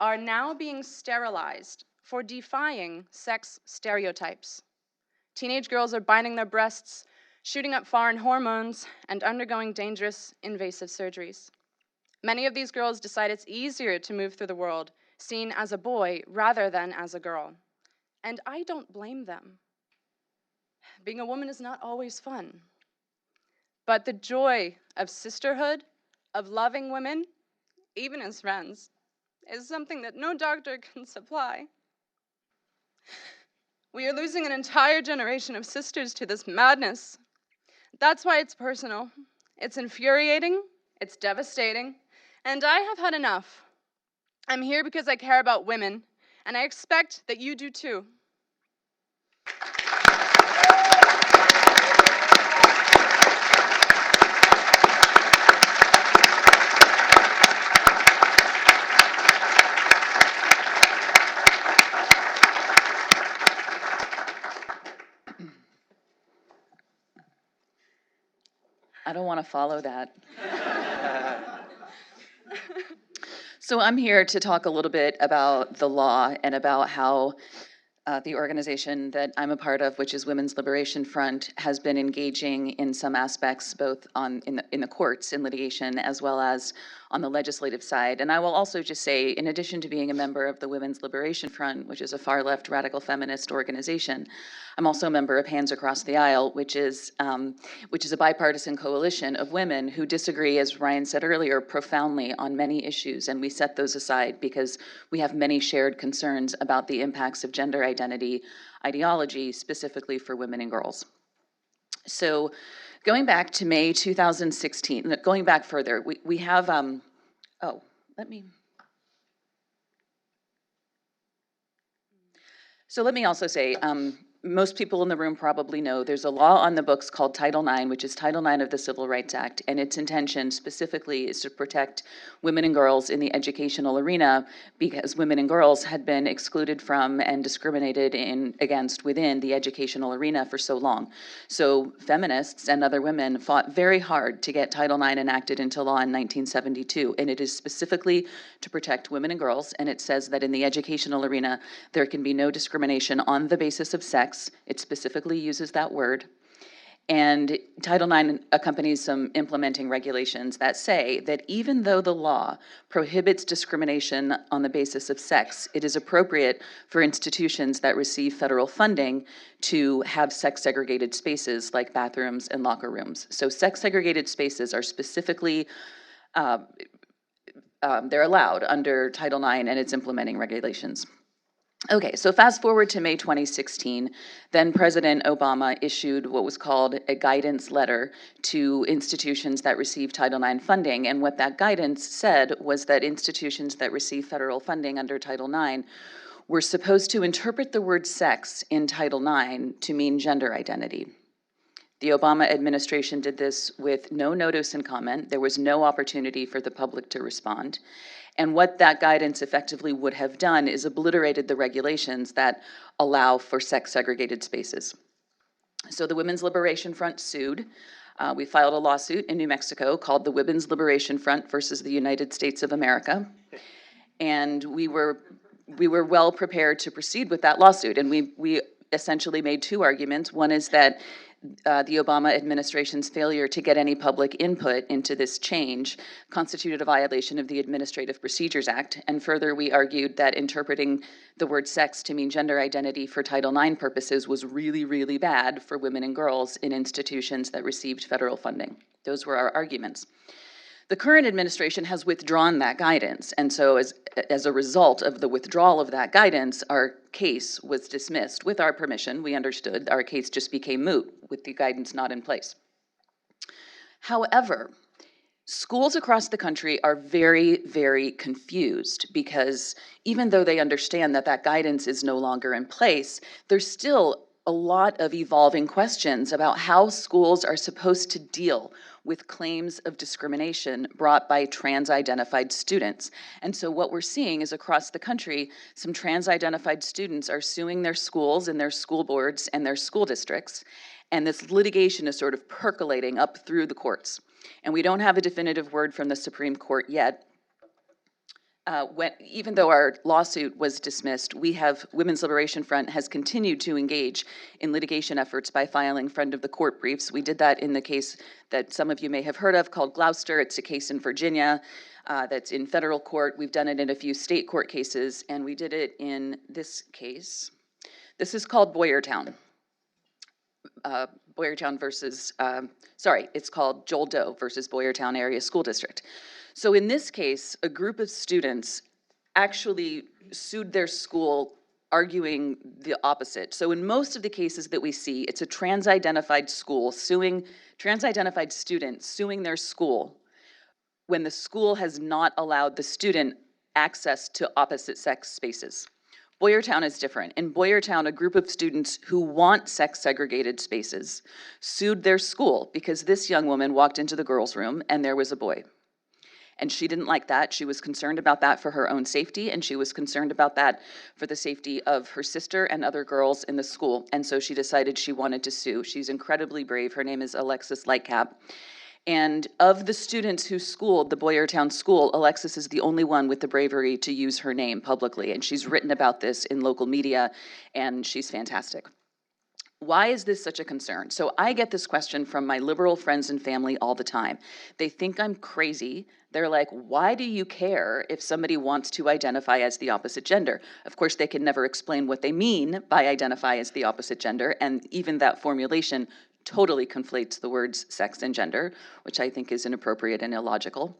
are now being sterilized for defying sex stereotypes. Teenage girls are binding their breasts, shooting up foreign hormones, and undergoing dangerous, invasive surgeries. Many of these girls decide it's easier to move through the world seen as a boy rather than as a girl. And I don't blame them. Being a woman is not always fun. But the joy of sisterhood, of loving women, even as friends, is something that no doctor can supply. We are losing an entire generation of sisters to this madness. That's why it's personal. It's infuriating, it's devastating, and I have had enough. I'm here because I care about women, and I expect that you do too. don't want to follow that. So I'm here to talk a little bit about the law and about how the organization that I'm a part of, which is Women's Liberation Front, has been engaging in some aspects, both in the courts, in litigation, as well as on the legislative side. And I will also just say, in addition to being a member of the Women's Liberation Front, which is a far-left radical feminist organization, I'm also a member of Hands Across the Aisle, which is a bipartisan coalition of women who disagree, as Ryan said earlier, profoundly on many issues. And we set those aside because we have many shared concerns about the impacts of gender identity ideology, specifically for women and girls. So going back to May 2016, going back further, we have, let me also say, most people in the room probably know there's a law on the books called Title IX, which is Title IX of the Civil Rights Act, and its intention specifically is to protect women and girls in the educational arena because women and girls had been excluded from and discriminated against within the educational arena for so long. So feminists and other women fought very hard to get Title IX enacted into law in 1972, and it is specifically to protect women and girls, and it says that in the educational arena there can be no discrimination on the basis of sex. It specifically uses that word. And Title IX accompanies some implementing regulations that say that even though the law prohibits discrimination on the basis of sex, it is appropriate for institutions that receive federal funding to have sex-segregated spaces like bathrooms and locker rooms. So sex-segregated spaces are specifically, they're allowed under Title IX and its implementing regulations. Okay, so fast forward to May 2016, then President Obama issued what was called a guidance letter to institutions that receive Title IX funding. And what that guidance said was that institutions that receive federal funding under Title IX were supposed to interpret the word sex in Title IX to mean gender identity. The Obama administration did this with no notice and comment. There was no opportunity for the public to respond. And what that guidance effectively would have done is obliterated the regulations that allow for sex-segregated spaces. So the Women's Liberation Front sued. We filed a lawsuit in New Mexico called the Women's Liberation Front versus the United States of America. And we were well prepared to proceed with that lawsuit. And we essentially made two arguments. One is that the Obama administration's failure to get any public input into this change constituted a violation of the Administrative Procedures Act. And further, we argued that interpreting the word sex to mean gender identity for Title IX purposes was really, really bad for women and girls in institutions that received federal funding. Those were our arguments. The current administration has withdrawn that guidance, and so as a result of the withdrawal of that guidance, our case was dismissed. With our permission, we understood our case just became moot with the guidance not in place. However, schools across the country are very, very confused because even though they understand that that guidance is no longer in place, there's still a lot of evolving questions about how schools are supposed to deal with claims of discrimination brought by trans-identified students. And so what we're seeing is across the country, some trans-identified students are suing their schools and their school boards and their school districts. And this litigation is sort of percolating up through the courts. And we don't have a definitive word from the Supreme Court yet. Even though our lawsuit was dismissed, Women's Liberation Front has continued to engage in litigation efforts by filing friend of the court briefs. We did that in the case that some of you may have heard of called Gloucester. It's a case in Virginia that's in federal court. We've done it in a few state court cases, and we did it in this case. This is called Boyertown. Boyertown versus, it's called Joel Doe versus Boyertown Area School District. So in this case, a group of students actually sued their school arguing the opposite. So in most of the cases that we see, it's a trans-identified student suing their school when the school has not allowed the student access to opposite sex spaces. Boyertown is different. In Boyertown, a group of students who want sex-segregated spaces sued their school because this young woman walked into the girls' room and there was a boy. And she didn't like that. She was concerned about that for her own safety, and she was concerned about that for the safety of her sister and other girls in the school. And so she decided she wanted to sue. She's incredibly brave. Her name is Alexis Lightcap. And of the students who schooled the Boyertown School, Alexis is the only one with the bravery to use her name publicly. And she's written about this in local media, and she's fantastic. Why is this such a concern? So I get this question from my liberal friends and family all the time. They think I'm crazy. They're like, why do you care if somebody wants to identify as the opposite gender? Of course, they can never explain what they mean by identify as the opposite gender, and even that formulation totally conflates the words sex and gender, which I think is inappropriate and illogical.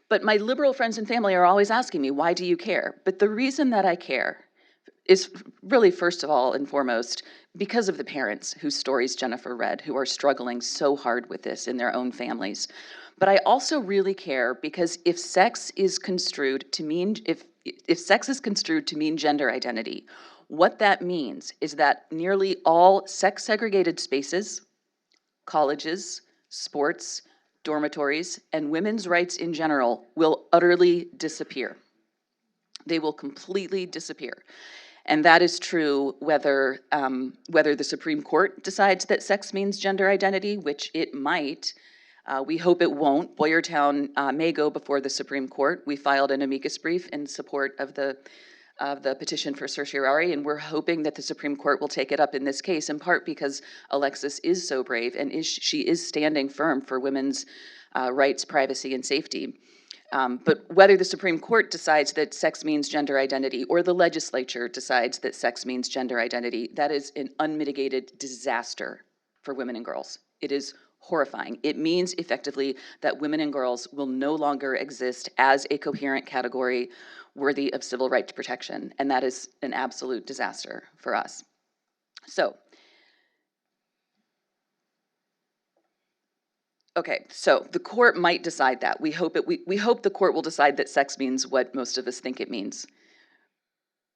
But my liberal friends and family are always asking me, why do you care? But the reason that I care is really, first of all and foremost, because of the parents whose stories Jennifer read, who are struggling so hard with this in their own families. But I also really care because if sex is construed to mean, if sex is construed to mean gender identity, what that means is that nearly all sex-segregated spaces, colleges, sports, dormitories, and women's rights in general will utterly disappear. They will completely disappear. And that is true whether the Supreme Court decides that sex means gender identity, which it might. We hope it won't. Boyertown may go before the Supreme Court. We filed an amicus brief in support of the petition for certiorari, and we're hoping that the Supreme Court will take it up in this case, in part because Alexis is so brave and she is standing firm for women's rights, privacy, and safety. But whether the Supreme Court decides that sex means gender identity or the legislature decides that sex means gender identity, that is an unmitigated disaster for women and girls. It is horrifying. It means effectively that women and girls will no longer exist as a coherent category worthy of civil rights protection, and that is an absolute disaster for us. So, okay, so the court might decide that. We hope the court will decide that sex means what most of us think it means,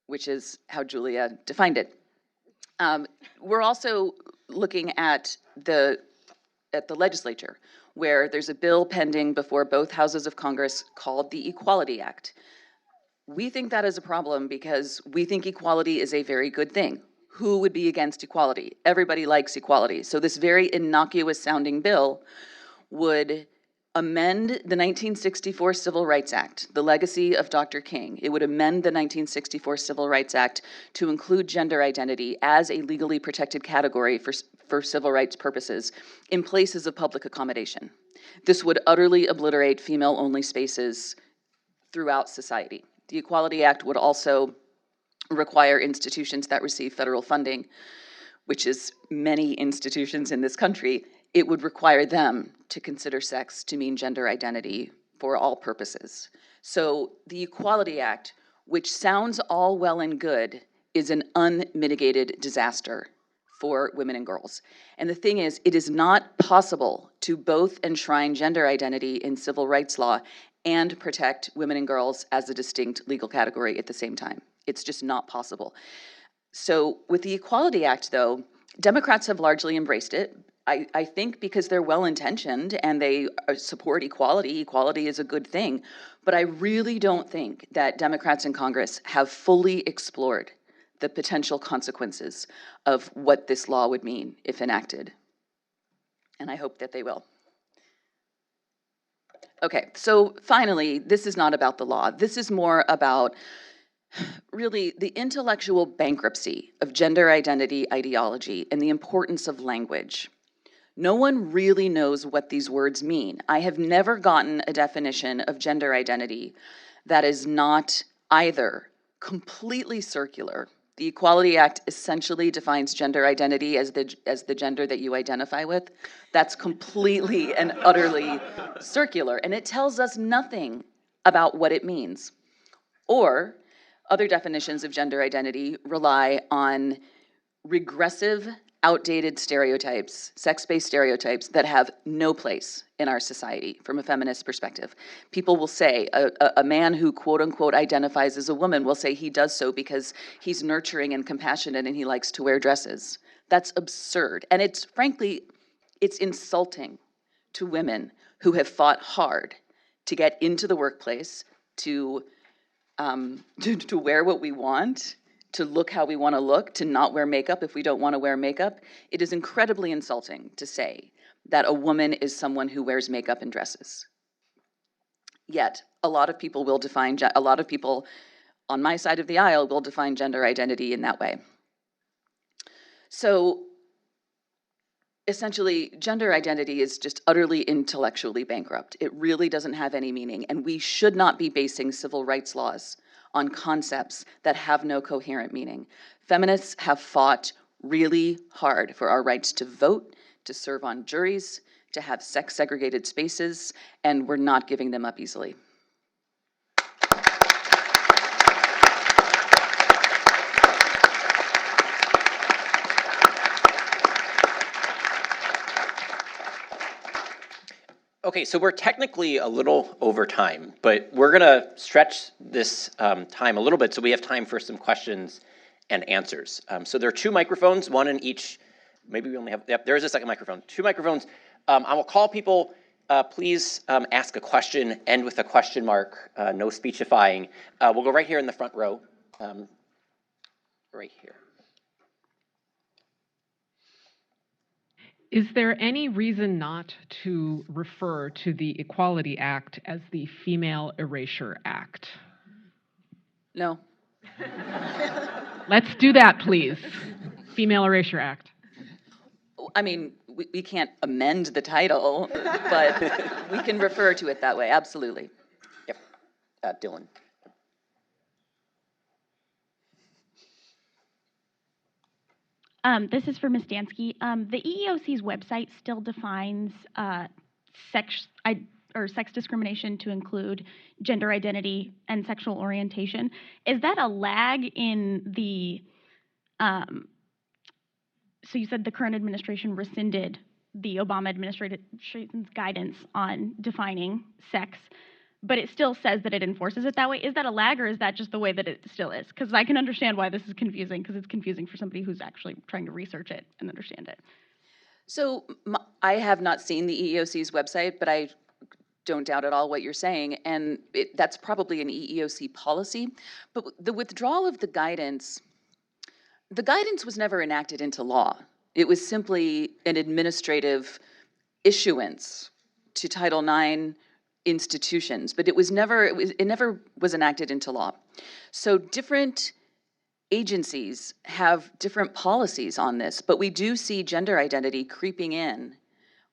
which is how Julia defined it. We're also looking at the legislature, where there's a bill pending before both houses of Congress called the Equality Act. We think that is a problem because we think equality is a very good thing. Who would be against equality? Everybody likes equality. So this very innocuous sounding bill would amend the 1964 Civil Rights Act, the legacy of Dr. King. It would amend the 1964 Civil Rights Act to include gender identity as a legally protected category for civil rights purposes in places of public accommodation. This would utterly obliterate female-only spaces throughout society. The Equality Act would also require institutions that receive federal funding, which is many institutions in this country, it would require them to consider sex to mean gender identity for all purposes. So the Equality Act, which sounds all well and good, is an unmitigated disaster for women and girls. And the thing is, it is not possible to both enshrine gender identity in civil rights law and protect women and girls as a distinct legal category at the same time. It's just not possible. So with the Equality Act, though, Democrats have largely embraced it. I think because they're well-intentioned and they support equality. Equality is a good thing. But I really don't think that Democrats in Congress have fully explored the potential consequences of what this law would mean if enacted. And I hope that they will. Okay, so finally, this is not about the law. This is more about really the intellectual bankruptcy of gender identity ideology and the importance of language. No one really knows what these words mean. I have never gotten a definition of gender identity that is not either completely circular. The Equality Act essentially defines gender identity as the gender that you identify with. That's completely and utterly circular, and it tells us nothing about what it means. Or other definitions of gender identity rely on regressive, outdated stereotypes, sex-based stereotypes that have no place in our society from a feminist perspective. People will say, a man who quote unquote identifies as a woman will say he does so because he's nurturing and compassionate and he likes to wear dresses. That's absurd. And it's frankly, it's insulting to women who have fought hard to get into the workplace, to wear what we want, to look how we want to look, to not wear makeup if we don't want to wear makeup. It is incredibly insulting to say that a woman is someone who wears makeup and dresses. Yet, a lot of people on my side of the aisle will define gender identity in that way. So, essentially, gender identity is just utterly intellectually bankrupt. It really doesn't have any meaning, and we should not be basing civil rights laws on concepts that have no coherent meaning. Feminists have fought really hard for our rights to vote, to serve on juries, to have sex-segregated spaces, and we're not giving them up easily. Okay, so we're technically a little over time, but we're gonna stretch this time a little bit so we have time for some questions and answers. So there are two microphones, one in each, maybe we only have, yep, there is a second microphone, two microphones. I will call people, please ask a question, end with a question mark, no speechifying. We'll go right here in the front row, right here. Is there any reason not to refer to the Equality Act as the Female Erasure Act? No. Let's do that, please. Female Erasure Act. I mean, we can't amend the title, but we can refer to it that way, absolutely. Yep, Dylan. This is for Ms. Dansky. The EEOC's website still defines sex discrimination to include gender identity and sexual orientation. Is that a lag in the, so you said the current administration rescinded the Obama administration's guidance on defining sex, but it still says that it enforces it that way. Is that a lag, or is that just the way that it still is? Because I can understand why this is confusing, because it's confusing for somebody who's actually trying to research it and understand it. So I have not seen the EEOC's website, but I don't doubt at all what you're saying, and that's probably an EEOC policy. But the withdrawal of the guidance was never enacted into law. It was simply an administrative issuance to Title IX institutions, but it never was enacted into law. So different agencies have different policies on this, but we do see gender identity creeping in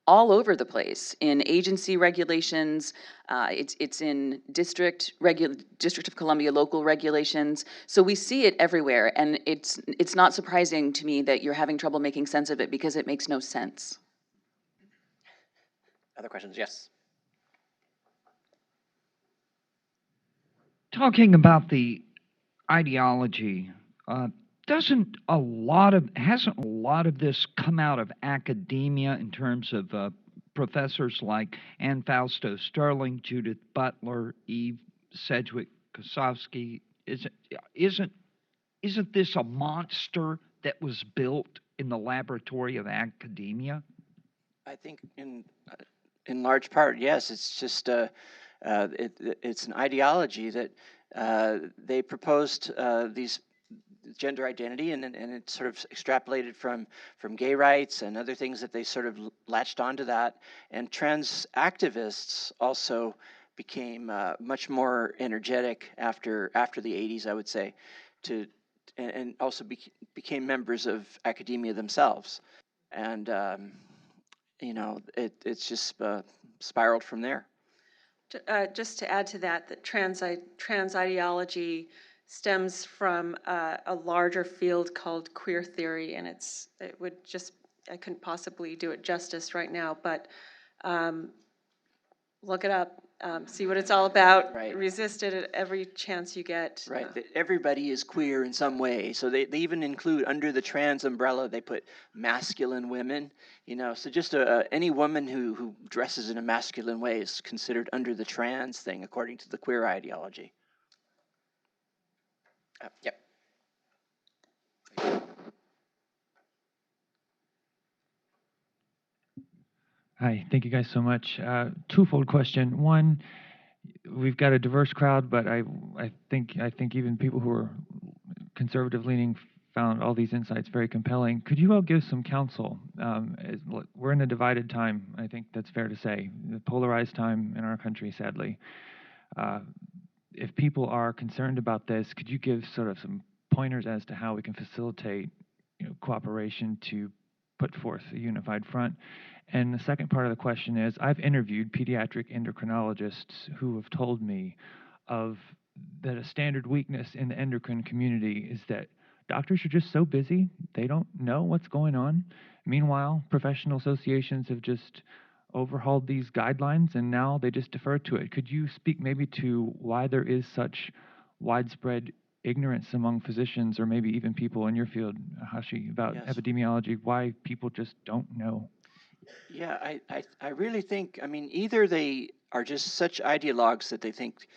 all over the place in agency regulations. It's in District of Columbia local regulations. So we see it everywhere, and it's not surprising to me that you're having trouble making sense of it, because it makes no sense. Other questions? Yes. Talking about the ideology, hasn't a lot of this come out of academia in terms of professors like Ann Fausto Sterling, Judith Butler, Eve Sedgwick Kosofsky? Isn't this a monster that was built in the laboratory of academia? I think in large part, yes. It's just it's an ideology that they proposed these gender identity, and it sort of extrapolated from gay rights and other things that they sort of latched onto that. And trans activists also became much more energetic after the 80s, I would say, and also became members of academia themselves. And it's just spiraled from there. Just to add to that, that trans ideology stems from a larger field called queer theory, and I couldn't possibly do it justice right now, but look it up, see what it's all about. Right. Resist it at every chance you get. Right. Everybody is queer in some way. So they even include, under the trans umbrella, they put masculine women. So just any woman who dresses in a masculine way is considered under the trans thing, according to the queer ideology. Yep. Hi, thank you guys so much. Twofold question. One, we've got a diverse crowd, but I think even people who are conservative leaning found all these insights very compelling. Could you all give some counsel? We're in a divided time, I think that's fair to say, the polarized time in our country, sadly. If people are concerned about this, could you give sort of some pointers as to how we can facilitate, cooperation to put forth a unified front? And the second part of the question is, I've interviewed pediatric endocrinologists who have told me that a standard weakness in the endocrine community is that doctors are just so busy, they don't know what's going on. Meanwhile, professional associations have just overhauled these guidelines and now they just defer to it. Could you speak maybe to why there is such widespread ignorance among physicians or maybe even people in your field, Hashi, about Yes. epidemiology, why people just don't know? Yeah, I really think, I mean, either they are just such ideologues that they think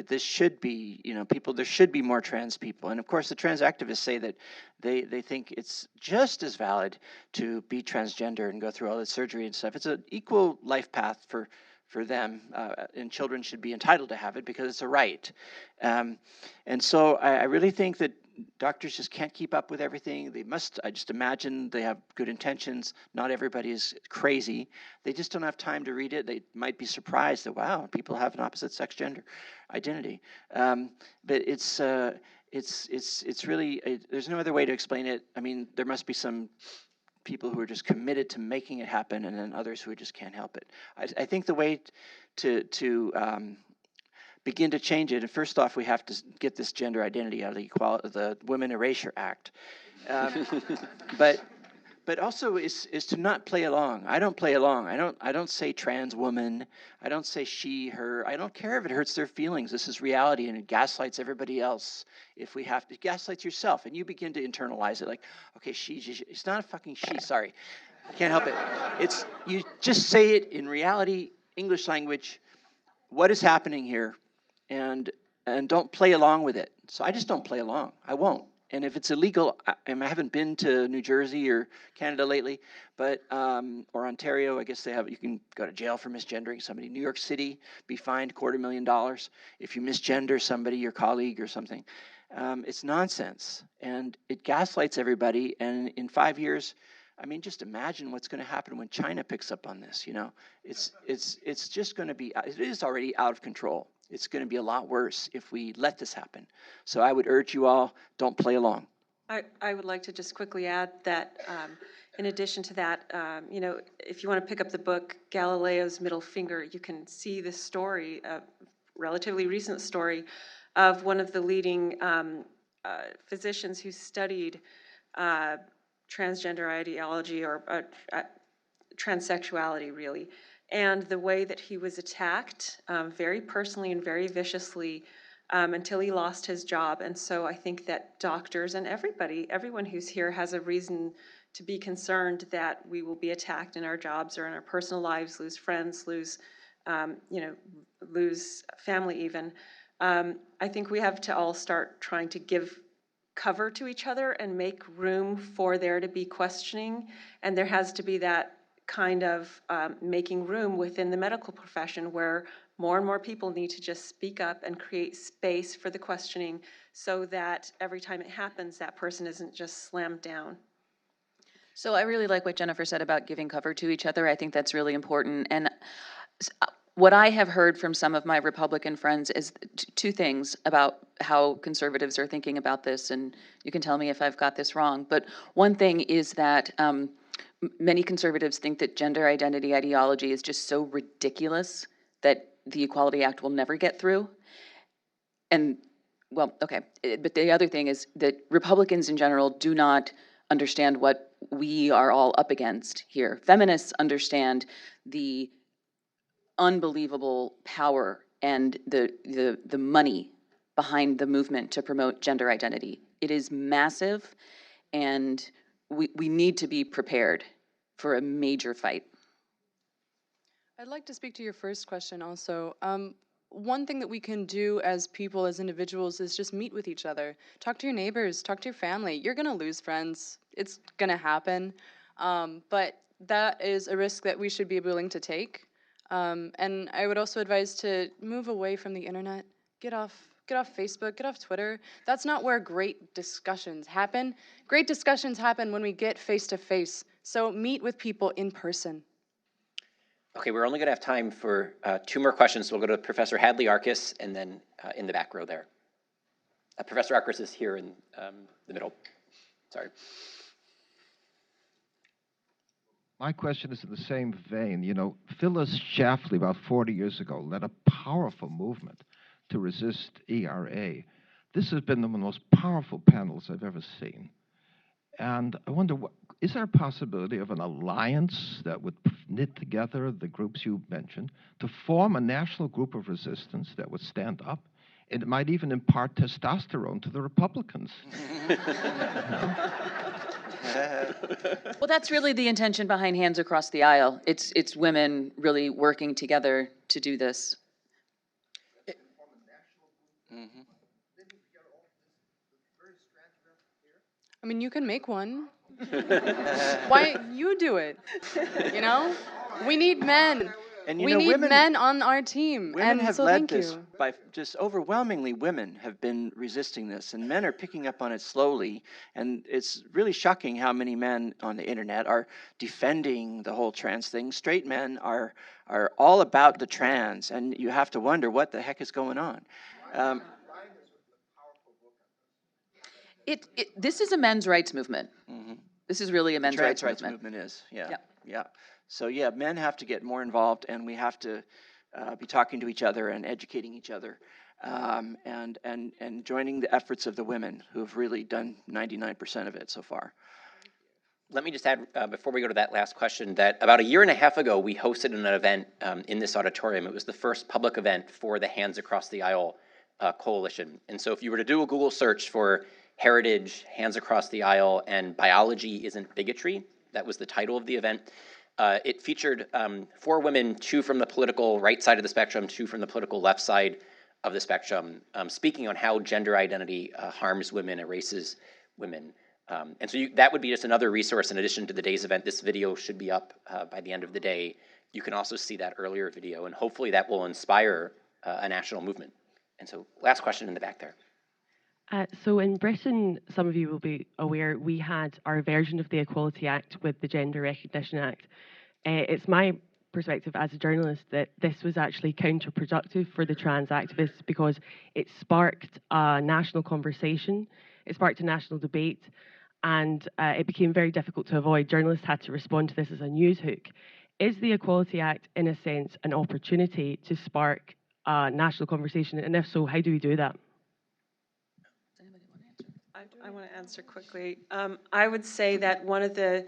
this should be, there should be more trans people. And of course, the trans activists say that they think it's just as valid to be transgender and go through all this surgery and stuff. It's an equal life path for them, and children should be entitled to have it because it's a right. And so I really think that doctors just can't keep up with everything. I just imagine they have good intentions. Not everybody is crazy. They just don't have time to read it. They might be surprised that, wow, people have an opposite sex gender identity. But it's really, there's no other way to explain it. I mean, there must be some people who are just committed to making it happen and then others who just can't help it. I think the way to begin to change it. And first off, we have to get this gender identity out of the Women Erasure Act. But also is to not play along. I don't play along. I don't say trans woman. I don't say she, her. I don't care if it hurts their feelings. This is reality, and it gaslights everybody else. If we have to, it gaslights yourself, and you begin to internalize it. Like, okay, she. It's not a fucking she. Sorry, I can't help it. You just say it in reality, English language. What is happening here? And don't play along with it. So I just don't play along. I won't. And if it's illegal, I haven't been to New Jersey or Canada lately, but or Ontario. I guess they have. You can go to jail for misgendering somebody. New York City, be fined $250,000 if you misgender somebody, your colleague or something. It's nonsense, and it gaslights everybody. And in 5 years, I mean, just imagine what's going to happen when China picks up on this. It's just going to be. It is already out of control. It's going to be a lot worse if we let this happen. So I would urge you all, don't play along. I would like to just quickly add that in addition to that, if you want to pick up the book Galileo's Middle Finger, you can see the story, a relatively recent story, of one of the leading physicians who studied transgender ideology or transsexuality, really, and the way that he was attacked very personally and very viciously until he lost his job. And so I think that doctors and everyone who's here has a reason to be concerned that we will be attacked in our jobs or in our personal lives, lose friends, lose family even. I think we have to all start trying to give cover to each other and make room for there to be questioning. And there has to be that kind of making room within the medical profession where more and more people need to just speak up and create space for the questioning so that every time it happens, that person isn't just slammed down. So I really like what Jennifer said about giving cover to each other. I think that's really important. And what I have heard from some of my Republican friends is two things about how conservatives are thinking about this, and you can tell me if I've got this wrong. But one thing is that many conservatives think that gender identity ideology is just so ridiculous that the Equality Act will never get through. And, well, okay, but the other thing is that Republicans in general do not understand what we are all up against here. Feminists understand the unbelievable power and the money behind the movement to promote gender identity. It is massive, and we need to be prepared for a major fight. I'd like to speak to your first question also. One thing that we can do as people, as individuals, is just meet with each other. Talk to your neighbors, talk to your family. You're gonna lose friends. It's gonna happen. But that is a risk that we should be willing to take. And I would also advise to move away from the internet. Get off get off Facebook, get off Twitter. That's not where great discussions happen. Great discussions happen when we get face to face. So meet with people in person. Okay, we're only going to have time for 2 more questions. So we'll go to Professor Hadley Arkus and then in the back row there. Professor Arkus is here in the middle. Sorry. My question is in the same vein. You know, Phyllis Schlafly, about 40 years ago, led a powerful movement to resist ERA. This has been one of the most powerful panels I've ever seen. And I wonder, is there a possibility of an alliance that would knit together the groups you mentioned to form a national group of resistance that would stand up? It might even impart testosterone to the Republicans. Well, that's really the intention behind Hands Across the Aisle. It's women really working together to do this. I mean, you can make one. Why you do it? You know, we need men. And we need men on our team. Women and have so led thank this you. by just overwhelmingly. Women have been resisting this, and men are picking up on it slowly. And it's really shocking how many men on the internet are defending the whole trans thing. Straight men are all about the trans, and you have to wonder what the heck is going on. This is a men's rights movement. Mm-hmm. This is really a men's rights movement is, yeah. So yeah, men have to get more involved, and we have to be talking to each other and educating each other, and joining the efforts of the women who have really done 99% of it so far. Let me just add, before we go to that last question, that about 1.5 years ago, we hosted an event in this auditorium. It was the first public event for the Hands Across the Aisle coalition. And so if you were to do a Google search for Heritage, Hands Across the Aisle, and Biology Isn't Bigotry, that was the title of the event. It featured 4 women, 2 from the political right side of the spectrum, 2 from the political left side of the spectrum, speaking on how gender identity harms women, erases women. And so that would be just another resource in addition to the day's event. This video should be up by the end of the day. You can also see that earlier video, and hopefully that will inspire a national movement. And so last question in the back there. So in Britain, some of you will be aware, we had our version of the Equality Act with the Gender Recognition Act. It's my perspective as a journalist that this was actually counterproductive for the trans activists because it sparked a national conversation, it sparked a national debate, and it became very difficult to avoid. Journalists had to respond to this as a news hook. Is the Equality Act, in a sense, an opportunity to spark a national conversation? And if so, how do we do that? I want to answer quickly. I would say that one of the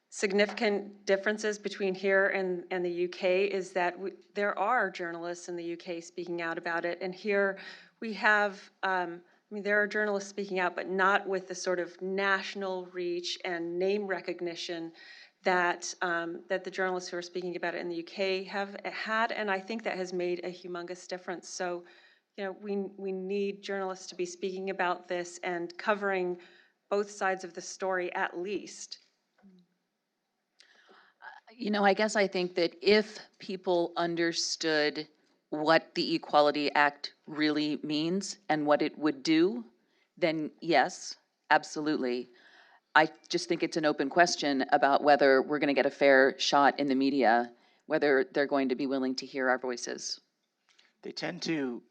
significant differences between here and the UK is that there are journalists in the UK speaking out about it. And here we have, there are journalists speaking out, but not with the sort of national reach and name recognition that the journalists who are speaking about it in the UK have had. And I think that has made a humongous difference. So, we need journalists to be speaking about this and covering both sides of the story at least. I guess I think that if people understood what the Equality Act really means and what it would do, then yes, absolutely. I just think it's an open question about whether we're going to get a fair shot in the media, whether they're going to be willing to hear our voices. They tend to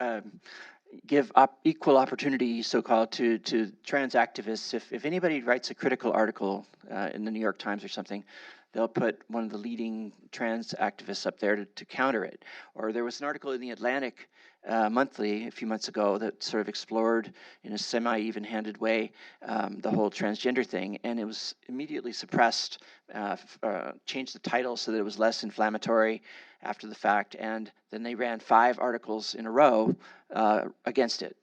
give equal opportunity, so-called, to trans activists. If anybody writes a critical article in the New York Times or something, they'll put one of the leading trans activists up there to counter it. Or there was an article in the Atlantic Monthly a few months ago that sort of explored in a semi-even-handed way the whole transgender thing, and it was immediately suppressed, changed the title so that it was less inflammatory after the fact, and then they ran 5 articles in a row against it.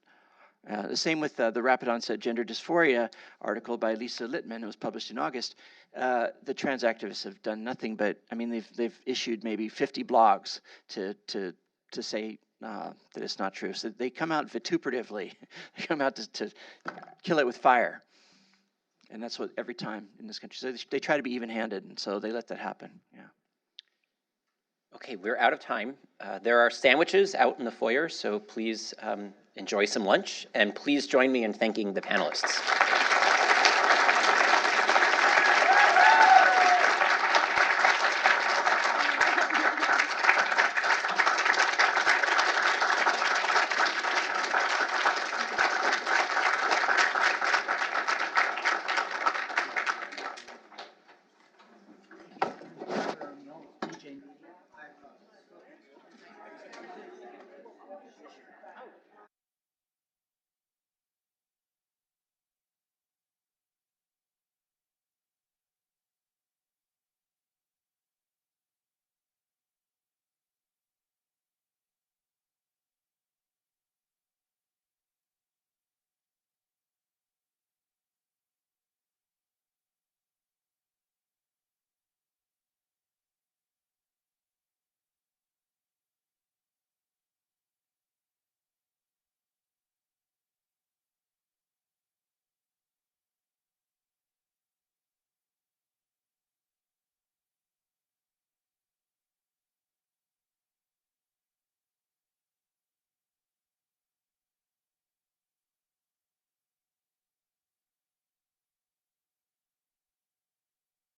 The same with the rapid onset gender dysphoria article by Lisa Littman. It was published in August. The trans activists have done nothing but, they've issued maybe 50 blogs to say that it's not true. So they come out vituperatively. They come out to kill it with fire. And that's what every time in this country. So they try to be even-handed, and so they let that happen. Yeah. Okay, we're out of time. There are sandwiches out in the foyer, so please enjoy some lunch, and please join me in thanking the panelists.